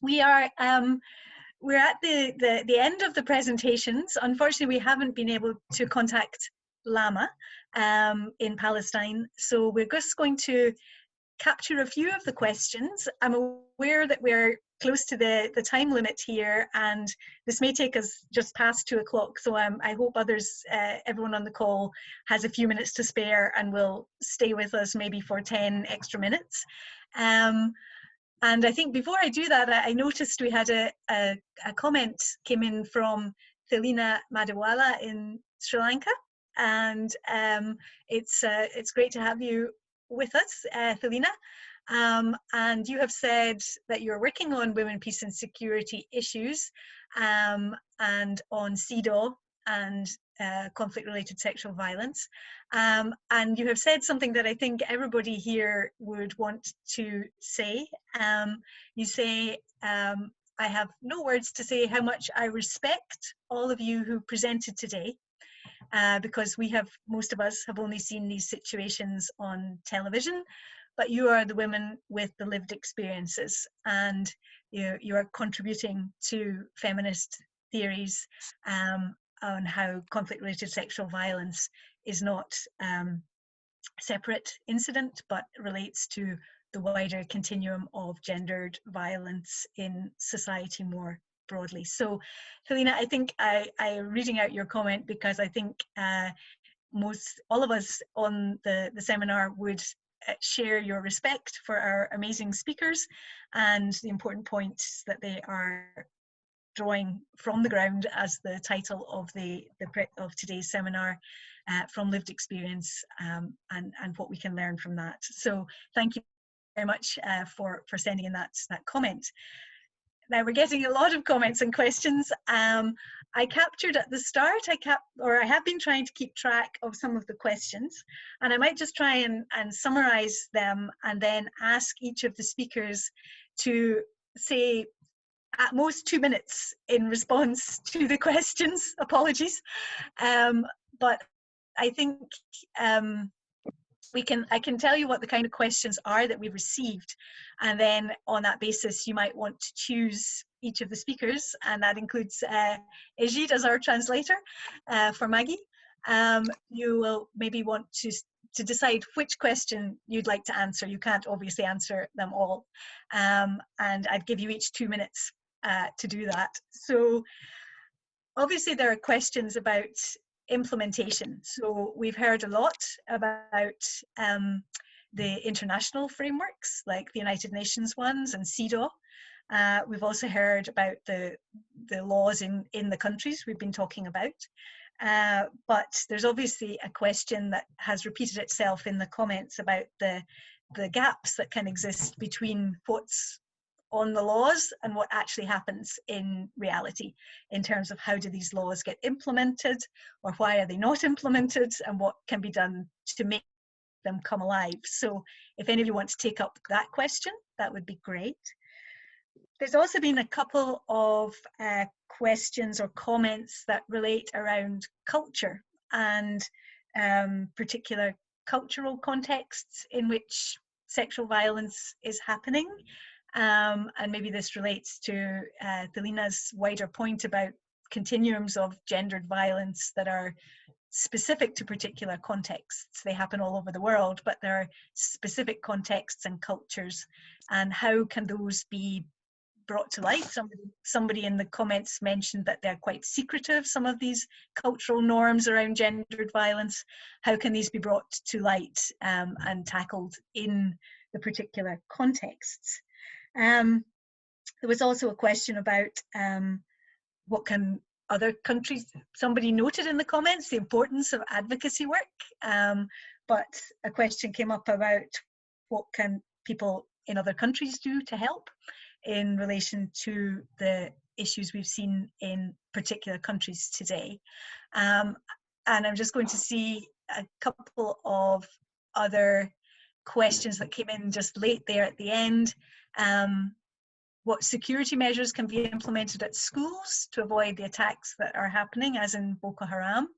We're at the end of the presentations. Unfortunately, we haven't been able to contact Lama in Palestine, so we're just going to capture a few of the questions. I'm aware that we're close to the time limit here, and this may take us just past 2 o'clock, so I hope everyone on the call has a few minutes to spare and will stay with us maybe for 10 extra minutes. And I think before I do that, I noticed we had a comment came in from Lena Madawala in Sri Lanka, and it's great to have you with us, Thelina. And you have said that you're working on women, peace and security issues, and on CEDAW and conflict-related sexual violence. And you have said something that I think everybody here would want to say. You say, I have no words to say how much I respect all of you who presented today, because most of us have only seen these situations on television, but you are the women with the lived experiences, and you are contributing to feminist theories on how conflict-related sexual violence is not separate incident, but relates to the wider continuum of gendered violence in society more broadly. So, Helena, I think I'm reading out your comment because I think all of us on the seminar would share your respect for our amazing speakers and the important points that they are drawing from the ground, as the title of of today's seminar, from lived experience, and what we can learn from that. So thank you very much for sending in that comment. Now we're getting a lot of comments and questions. I captured at the start, I have been trying to keep track of some of the questions, and I might just try and summarize them and then ask each of the speakers to say at most 2 minutes in response to the questions. Apologies. But I think I can tell you what the kind of questions are that we've received, and then on that basis you might want to choose each of the speakers, and that includes Ejid as our translator for Maggie. You will maybe want to decide which question you'd like to answer. You can't obviously answer them all, and I'd give you each 2 minutes to do that. So obviously there are questions about implementation. So we've heard a lot about the international frameworks, like the United Nations ones and CEDAW. We've also heard about the laws in the countries we've been talking about. But there's obviously a question that has repeated itself in the comments about the gaps that can exist between what's on the laws and what actually happens in reality in terms of how do these laws get implemented, or why are they not implemented, and what can be done to make them come alive. So if any of you want to take up that question, that would be great. There's also been a couple of questions or comments that relate around culture and particular cultural contexts in which sexual violence is happening. And maybe this relates to Lena's wider point about continuums of gendered violence that are specific to particular contexts. They happen all over the world, but there are specific contexts and cultures, and how can those be brought to light? Somebody in the comments mentioned that they're quite secretive, some of these cultural norms around gendered violence. How can these be brought to light and tackled in the particular contexts? There was also a question about what can other countries, somebody noted in the comments the importance of advocacy work, but a question came up about what can people in other countries do to help in relation to the issues we've seen in particular countries today. And I'm just going to see a couple of other questions that came in just late there at the end. What security measures can be implemented at schools to avoid the attacks that are happening, as in Boko Haram?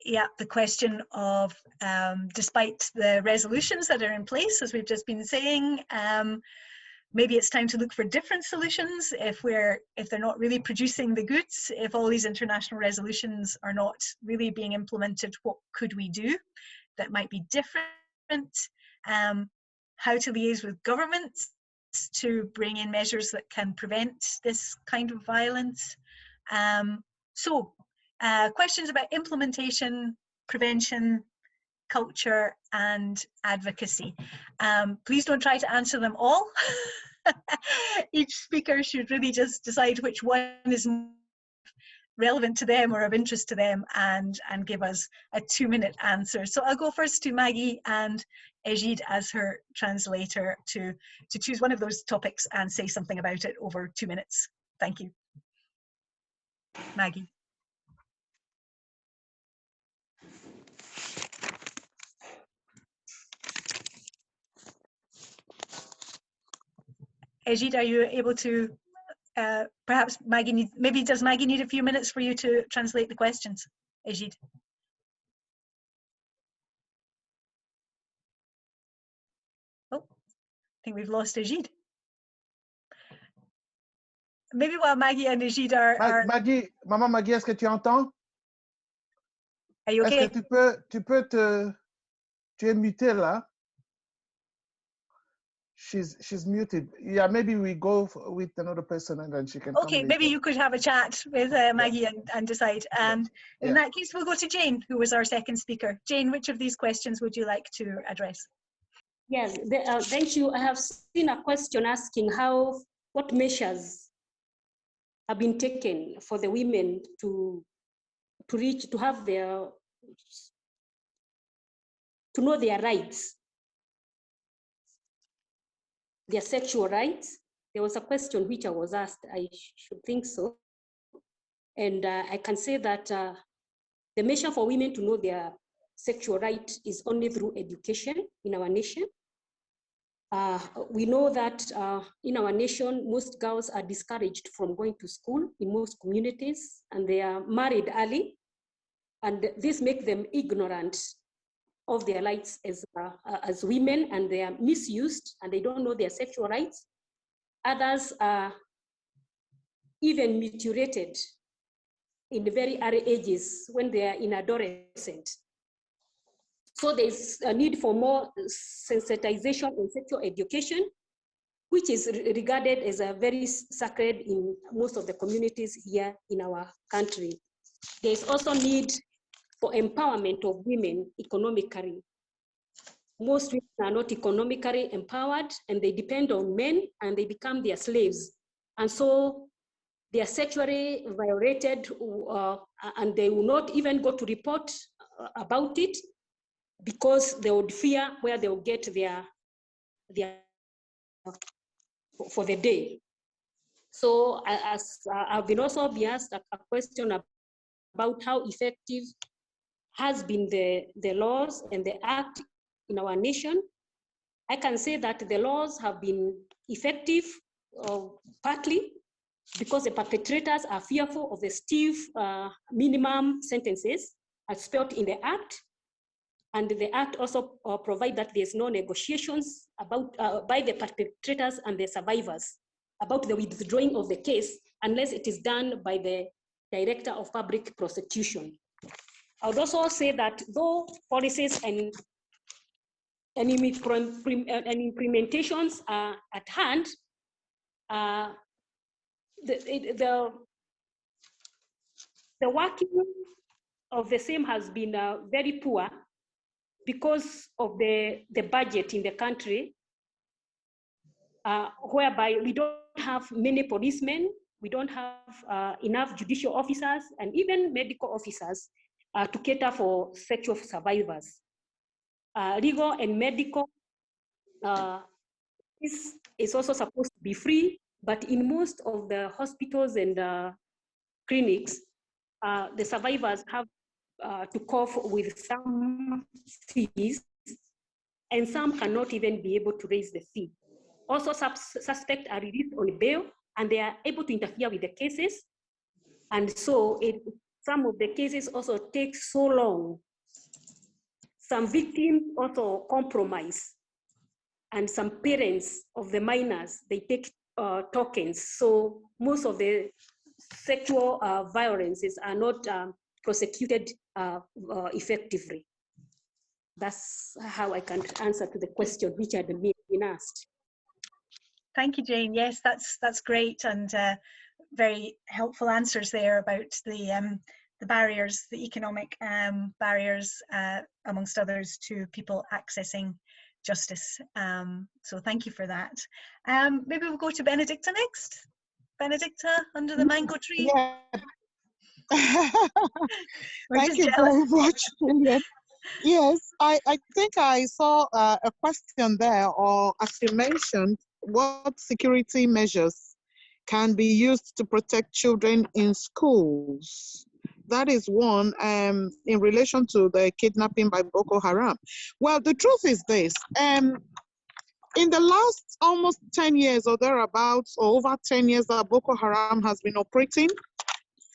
Yeah, the question of, despite the resolutions that are in place, as we've just been saying, maybe it's time to look for different solutions if they're not really producing the goods. If all these international resolutions are not really being implemented, what could we do that might be different? How to liaise with governments to bring in measures that can prevent this kind of violence. Questions about implementation, prevention, culture, and advocacy. Please don't try to answer them all. Each speaker should really just decide which one is relevant to them or of interest to them and give us a 2-minute answer. So I'll go first to Maggie and Ejid as her translator to choose one of those topics and say something about it over 2 minutes. Thank you. Maggie. Ejid, are you able to, perhaps Maggie does Maggie need a few minutes for you to translate the questions? Ejid. Oh, I think we've lost Ejid. Maybe while Maggie and Ejid are... Maggie, Maman Maggie, est-ce que tu entends? Are you okay? Est-ce que tu es muté là? She's muted. Yeah, maybe we go with another person and then she can come later. Maybe you could have a chat with Maggie and decide. And in that case, we'll go to Jane, who was our second speaker. Jane, which of these questions would you like to address? Yes, thank you. I have seen a question asking what measures have been taken for the women to know their rights, their sexual rights. There was a question which I was asked, I should think so. And I can say that the measure for women to know their sexual right is only through education in our nation. We know that in our nation, most girls are discouraged from going to school in most communities, and they are married early. And this makes them ignorant of their rights as women, and they are misused and they don't know their sexual rights. Others are even mutilated in the very early ages when they are in adolescent. So there's a need for more sensitization and sexual education, which is regarded as a very sacred in most of the communities here in our country. There's also need for empowerment of women economically. Most women are not economically empowered, and they depend on men and they become their slaves. And so they are sexually violated and they will not even go to report about it because they would fear where they will get their their for the day. So as I've been also been asked a question about how effective has been the laws and the act in our nation. I can say that the laws have been effective partly because the perpetrators are fearful of the stiff minimum sentences as spelled in the act. And the act also provides that there's no negotiations about by the perpetrators and the survivors about the withdrawing of the case unless it is done by the Director of Public Prosecution. I would also say that though policies and implementations are at hand, the working of the same has been very poor because of the budget in the country, whereby we don't have many policemen, we don't have enough judicial officers and even medical officers to cater for sexual survivors. Legal and medical is also supposed to be free, but in most of the hospitals and clinics, the survivors have to cope with some fees, and some cannot even be able to raise the fee. Also, suspects are released on bail, and they are able to interfere with the cases. And so some of the cases also take so long. Some victims also compromise, and some parents of the minors, they take tokens. So most of the sexual violences are not prosecuted effectively. That's how I can answer to the question which had been asked. Thank you, Jane. Yes, that's great, and very helpful answers there about the barriers, the economic barriers, amongst others, to people accessing justice. So thank you for that. Maybe we'll go to Benedicta next. Benedicta, under the mango tree. Yeah. Thank you very much, Julian. Yes, I think I saw a question there, or as you mentioned, what security measures can be used to protect children in schools? That is one in relation to the kidnapping by Boko Haram. Well, the truth is this, in the last almost 10 years or thereabouts, or over 10 years that Boko Haram has been operating,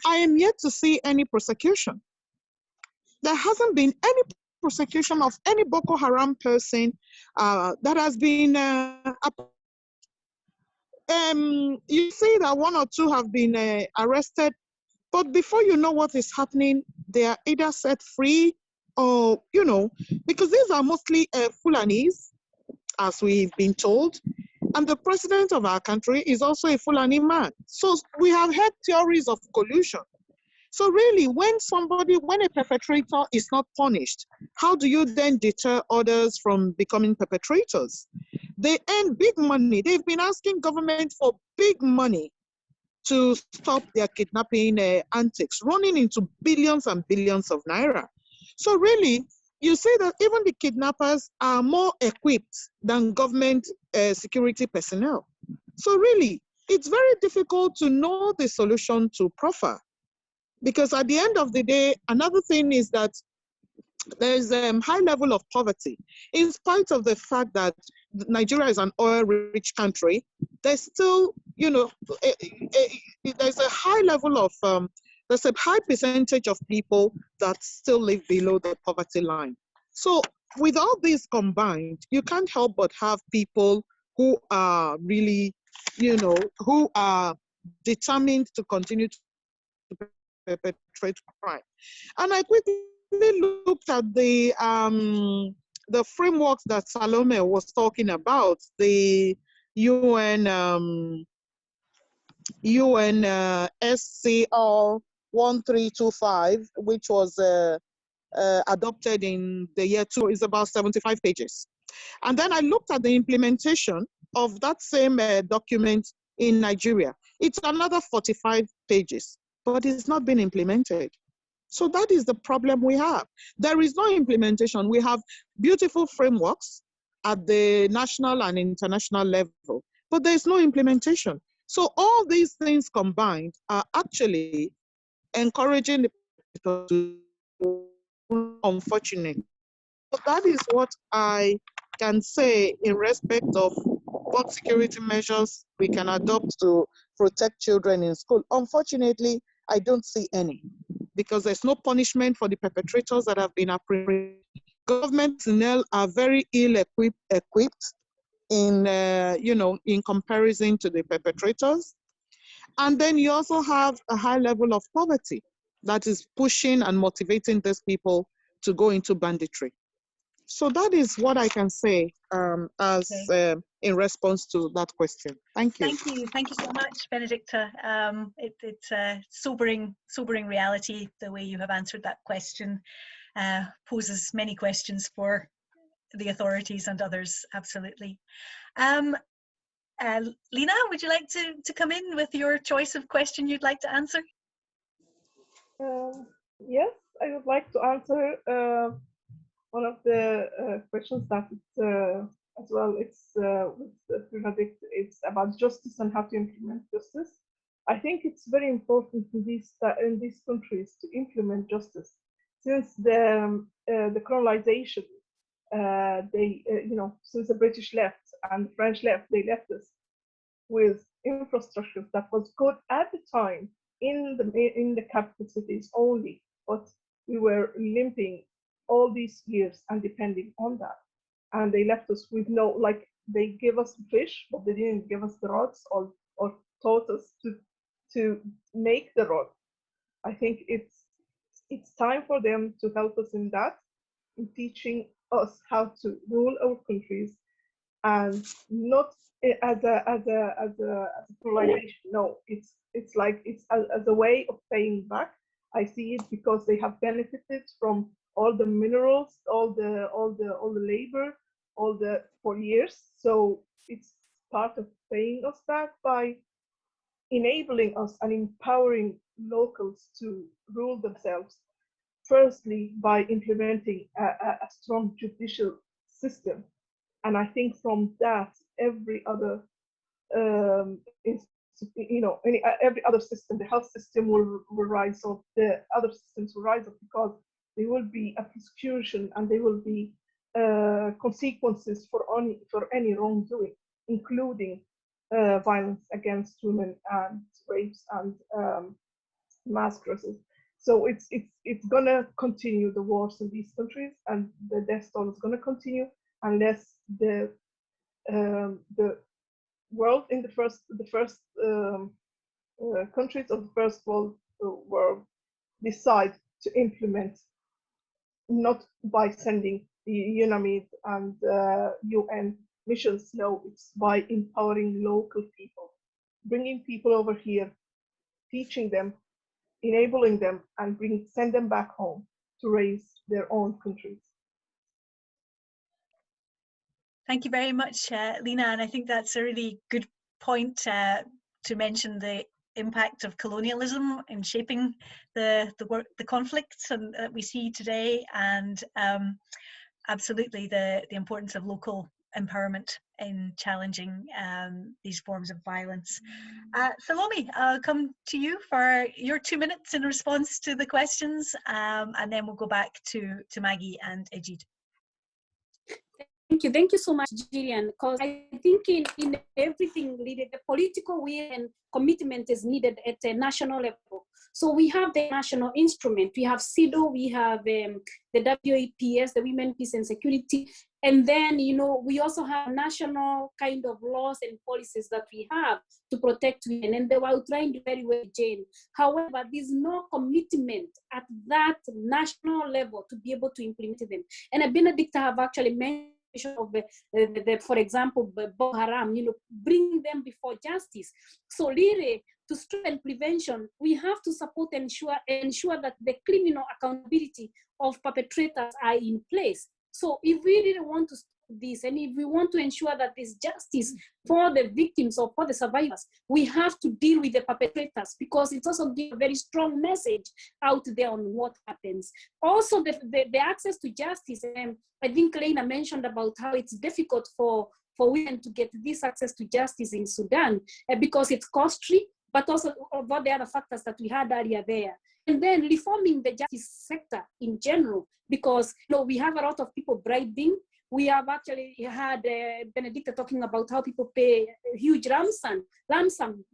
I am yet to see any prosecution. There hasn't been any prosecution of any Boko Haram person that has been you see that one or two have been arrested, but before you know what is happening, they are either set free or, you know, because these are mostly Fulanis, as we've been told, and the president of our country is also a Fulani man. So we have heard theories of collusion. So really, when a perpetrator is not punished, how do you then deter others from becoming perpetrators? They earn big money. They've been asking government for big money to stop their kidnapping antics, running into billions and billions of naira. So really, you see that even the kidnappers are more equipped than government security personnel. So really, it's very difficult to know the solution to proffer. Because at the end of the day, another thing is that there's a high level of poverty. In spite of the fact that Nigeria is an oil-rich country, there's still, you know, there's a high level of, there's a high percentage of people that still live below the poverty line. So with all these combined, you can't help but have people who are really, you know, who are determined to continue to perpetrate crime. And I quickly looked at the frameworks that Salome was talking about, the UN SCR 1325, which was adopted in the year 2000, is about 75 pages. And then I looked at the implementation of that same document in Nigeria. It's another 45 pages. But it's not been implemented. So that is the problem we have. There is no implementation. We have beautiful frameworks, at the national and international level, but there's no implementation. So all these things combined are actually encouraging the people to be unfortunate. So that is what I can say in respect of what security measures we can adopt to protect children in school. Unfortunately, I don't see any, because there's no punishment for the perpetrators that have been apprehended. Government personnel are very ill-equipped in, in comparison to the perpetrators. And then you also have a high level of poverty that is pushing and motivating these people to go into banditry. So that is what I can say in response to that question. Thank you. Thank you so much, Benedicta. It's a sobering reality. The way you have answered that question poses many questions for the authorities and others, absolutely. Lena, would you like to come in with your choice of question you'd like to answer? Yes, I would like to answer one of the questions that as well, it's with Benedict, it's about justice and how to implement justice. I think it's very important in these countries to implement justice, since the colonization, since the British left and the French left, they left us with infrastructure that was good at the time in the capital cities only, but we were limping all these years and depending on that. And they left us with no, like, they gave us fish, but they didn't give us the rods or taught us to make the rod. I think it's time for them to help us in that, in teaching us how to rule our countries, and not as a colonization. No, it's like it's as a way of paying back. I see it because they have benefited from all the minerals, all the labor, for years. So it's part of paying us back by enabling us and empowering locals to rule themselves. Firstly, by implementing a strong judicial system, and I think from that, every other every other system, the health system will rise up, the other systems will rise up, because there will be a prosecution and there will be consequences for any wrongdoing, including violence against women and rapes and massacres. So it's gonna continue, the wars in these countries, and the death toll is gonna continue unless the world in the first countries of the first world decide to implement, not by sending the UNAMID and UN missions. No, it's by empowering local people, bringing people over here, teaching them, enabling them, and send them back home to raise their own countries. Thank you very much, Lena, and I think that's a really good point to mention the impact of colonialism in shaping the conflicts and that we see today, and absolutely the importance of local empowerment in challenging these forms of violence. Salome, I'll come to you for your 2 minutes in response to the questions, and then we'll go back to Maggie and Ejid. Thank you so much, Gillian, because I think in everything needed, the political will and commitment is needed at a national level. So we have the national instrument, we have CEDAW, we have the WAPS, the Women, Peace and Security, and then, we also have national kind of laws and policies that we have to protect women, and they were trying to very well, Jane. However, there's no commitment at that national level to be able to implement them. And Benedicta have actually mentioned of for example, Boko Haram, bring them before justice. So really, to strengthen prevention, we have to support and ensure that the criminal accountability of perpetrators are in place. So if we really want to stop this, and if we want to ensure that there's justice for the victims or for the survivors, we have to deal with the perpetrators, because it's also gives a very strong message out there on what happens. Also, the access to justice, and I think Lena mentioned about how it's difficult for women to get this access to justice in Sudan, because it's costly, but also about the other factors that we had earlier there. And then reforming the justice sector in general, because we have a lot of people bribing. We have actually had Benedicta talking about how people pay a huge ransom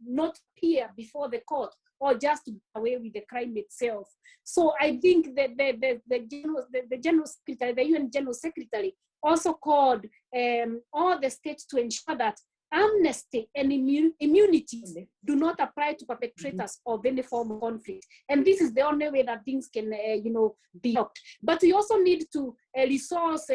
not appear before the court, or just to get away with the crime itself. So I think that the General Secretary, the UN General Secretary, also called all the states to ensure that amnesty and immunities do not apply to perpetrators of any form of conflict. And this is the only way that things can, be helped. But we also need to resource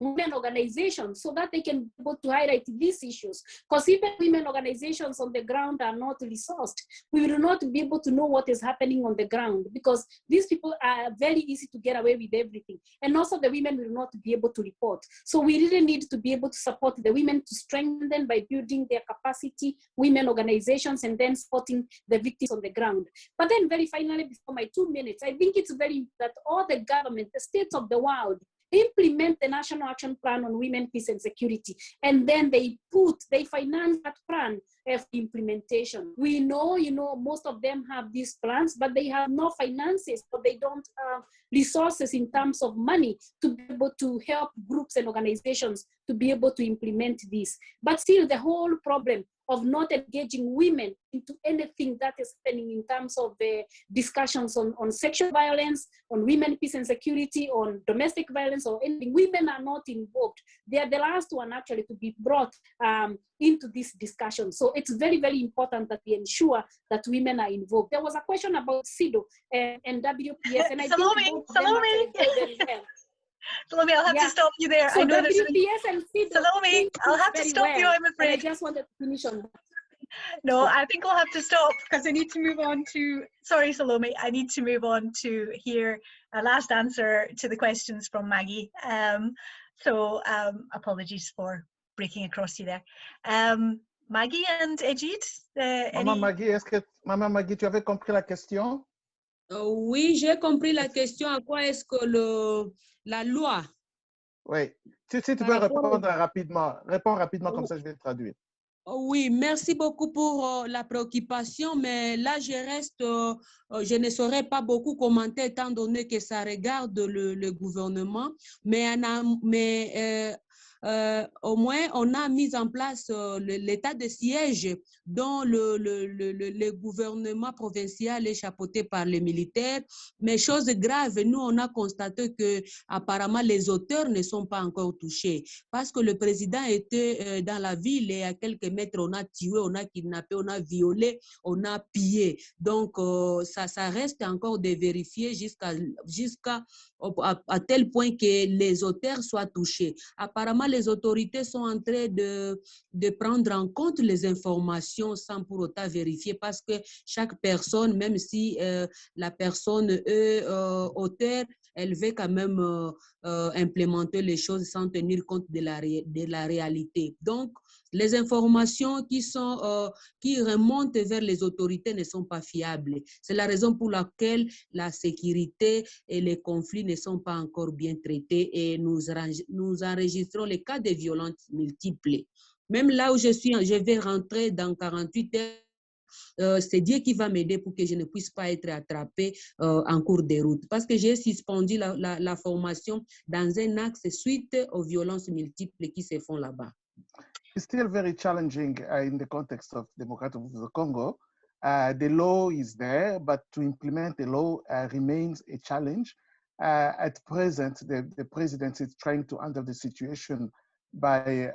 women organizations so that they can be able to highlight these issues. Because even women organizations on the ground are not resourced, we will not be able to know what is happening on the ground, because these people are very easy to get away with everything. And also the women will not be able to report. So we really need to be able to support the women, to strengthen them by building their capacity, women organizations, and then supporting the victims on the ground. But then very finally, before my 2 minutes, I think it's very that all the government, the states of the world, implement the National Action Plan on Women, Peace and Security, and then they finance that plan for implementation. We know, most of them have these plans, but they have no finances, or they don't have resources in terms of money to be able to help groups and organizations to be able to implement this. But still, the whole problem of not engaging women into anything that is happening in terms of the discussions on sexual violence, on women, peace and security, on domestic violence or anything. Women are not involved. They are the last one actually to be brought into this discussion. So it's very, very important that we ensure that women are involved. There was a question about CEDAW and WPS, and I Salome, think both of them actually go very well. Salome, I'll have to stop you there. So I know WPS and CEDAW. Salome, I'll have to stop you, I'm afraid. I just wanted to finish on that. No, I think I'll have to stop because I need to move on to, sorry Salome, I need to move on to hear a last answer to the questions from Maggie. Apologies for breaking across you there. Maggie and Ejid, Maman Maggie, tu avais compris la question? Oui, j'ai compris la question. À quoi est-ce que la loi? Oui, si tu peux répondre rapidement. Réponds rapidement, comme ça je vais traduire. Oui, merci beaucoup pour la préoccupation, mais là, je ne saurais pas beaucoup commenter étant donné que ça regarde le gouvernement, mais au moins, on a mis en place l'état de siège dont le gouvernement provincial est chapeauté par les militaires. Mais chose grave, nous, on a constaté que apparemment les auteurs ne sont pas encore touchés parce que le président était dans la ville et à quelques mètres, on a tué, on a kidnappé, on a violé, on a pillé. Donc, ça reste encore de vérifier jusqu'à tel point que les auteurs soient touchés. Apparemment, les autorités sont en train de prendre en compte les informations sans pour autant vérifier parce que chaque personne, même si la personne est auteur, elle veut quand même implémenter les choses sans tenir compte de la réalité. Donc, les informations qui remontent vers les autorités ne sont pas fiables. C'est la raison pour laquelle la sécurité et les conflits ne sont pas encore bien traités et nous enregistrons les cas de violences multiples. Même là où je vais rentrer dans 48 heures, c'est Dieu qui va m'aider pour que je ne puisse pas être attrapée en cours de route. Parce que j'ai suspendu la formation dans un axe suite aux violences multiples qui se font là-bas. It's still very challenging in the context of Democratic of the Congo. The law is there, but to implement the law remains a challenge. At present, the president is trying to handle the situation by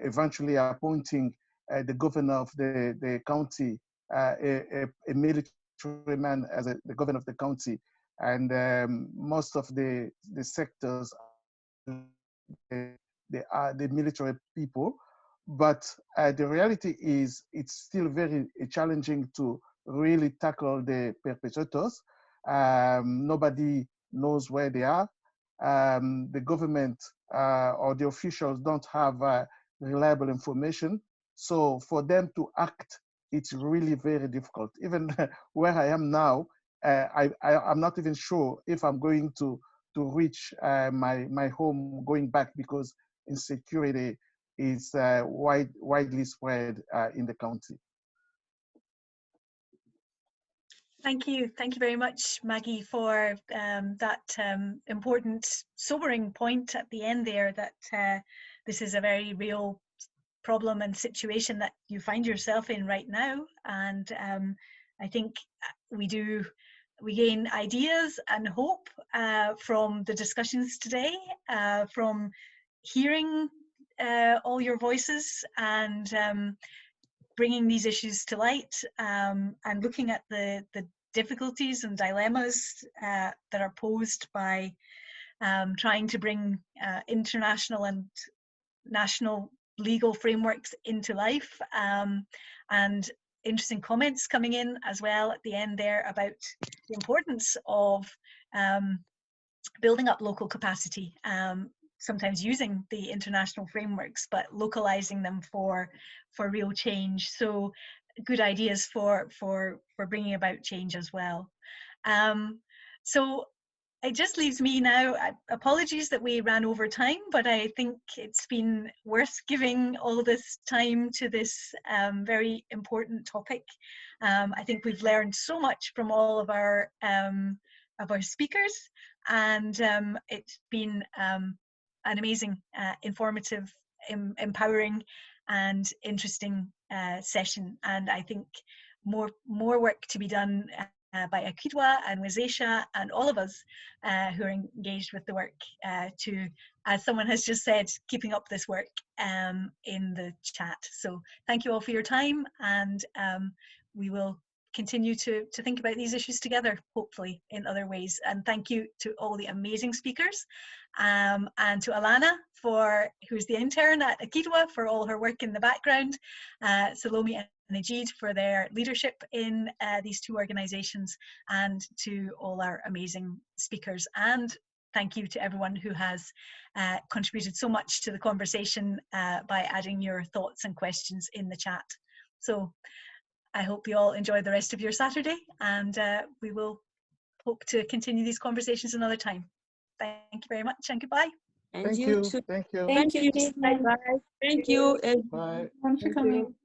eventually appointing the governor of the county, a military man as the governor of the county, and most of the sectors, they are the military people. But the reality is it's still very challenging to really tackle the perpetrators. Nobody knows where they are. the government or the officials don't have reliable information. So for them to act, it's really very difficult. Even where I am now, I'm not even sure if I'm going to reach my home going back, because insecurity is widely spread in the county. Thank you very much, Maggie, for that important, sobering point at the end there, that this is a very real problem and situation that you find yourself in right now. And I think we gain ideas and hope from the discussions today, from hearing all your voices and bringing these issues to light, and looking at the difficulties and dilemmas that are posed by trying to bring international and national legal frameworks into life, and interesting comments coming in as well at the end there about the importance of building up local capacity, sometimes using the international frameworks, but localizing them for real change. So good ideas for bringing about change as well. So it just leaves me now, apologies that we ran over time, but I think it's been worth giving all this time to this very important topic. I think we've learned so much from all of our speakers, and it's been an amazing, informative, empowering and interesting session. And I think more work to be done by AkiDwA and Wezesha and all of us who are engaged with the work to, as someone has just said, keeping up this work in the chat. So thank you all for your time, and we will continue to think about these issues together, hopefully in other ways. And thank you to all the amazing speakers, and to Alana, who's the intern at AkiDwA, for all her work in the background, Salome and Najid for their leadership in these two organizations, and to all our amazing speakers. And thank you to everyone who has contributed so much to the conversation by adding your thoughts and questions in the chat. So I hope you all enjoy the rest of your Saturday, and we will hope to continue these conversations another time. Thank you very much, and goodbye. And Thank you you. too. Thank you. Thank you. Bye. Thank you. Bye. Thanks for coming.